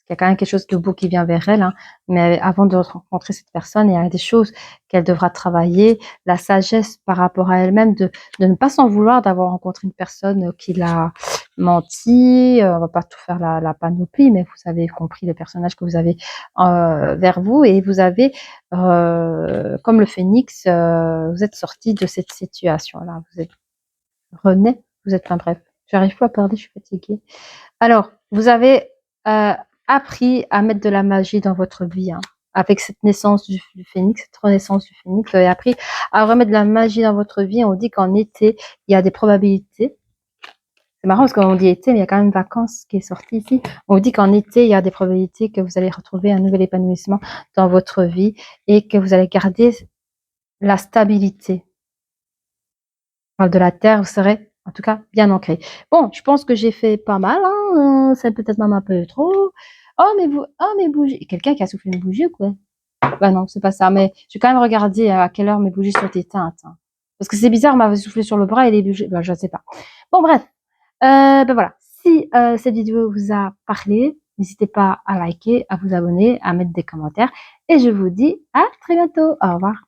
Il y a quand même quelque chose de beau qui vient vers elle, hein. Mais avant de rencontrer cette personne, il y a des choses qu'elle devra travailler, la sagesse par rapport à elle-même, de ne pas s'en vouloir d'avoir rencontré une personne qui l'a menti. On va pas tout faire la panoplie, mais vous avez compris le personnage que vous avez vers vous et vous avez, comme le phénix, vous êtes sorti de cette situation-là. Vous êtes rené, vous êtes, enfin bref, j'arrive plus à parler, je suis fatiguée. Alors, vous avez appris à mettre de la magie dans votre vie. Hein. Avec cette naissance du phénix, cette renaissance du phénix, vous avez appris à remettre de la magie dans votre vie. On dit qu'en été, il y a des probabilités. C'est marrant parce qu'on dit été, mais il y a quand même vacances qui est sorti ici. On dit qu'en été, il y a des probabilités que vous allez retrouver un nouvel épanouissement dans votre vie et que vous allez garder la stabilité. On parle de la terre, vous serez en tout cas bien ancré. Bon, je pense que j'ai fait pas mal. Hein. C'est peut-être même un peu trop. Oh, mes bougies. Quelqu'un qui a soufflé une bougie ou quoi? Bah non, c'est pas ça. Mais je vais quand même regarder à quelle heure mes bougies sont éteintes. Hein. Parce que c'est bizarre, on m'avait soufflé sur le bras et les bougies. Bah, je sais pas. Bon, bref. Ben voilà. Si cette vidéo vous a parlé, n'hésitez pas à liker, à vous abonner, à mettre des commentaires. Et je vous dis à très bientôt. Au revoir.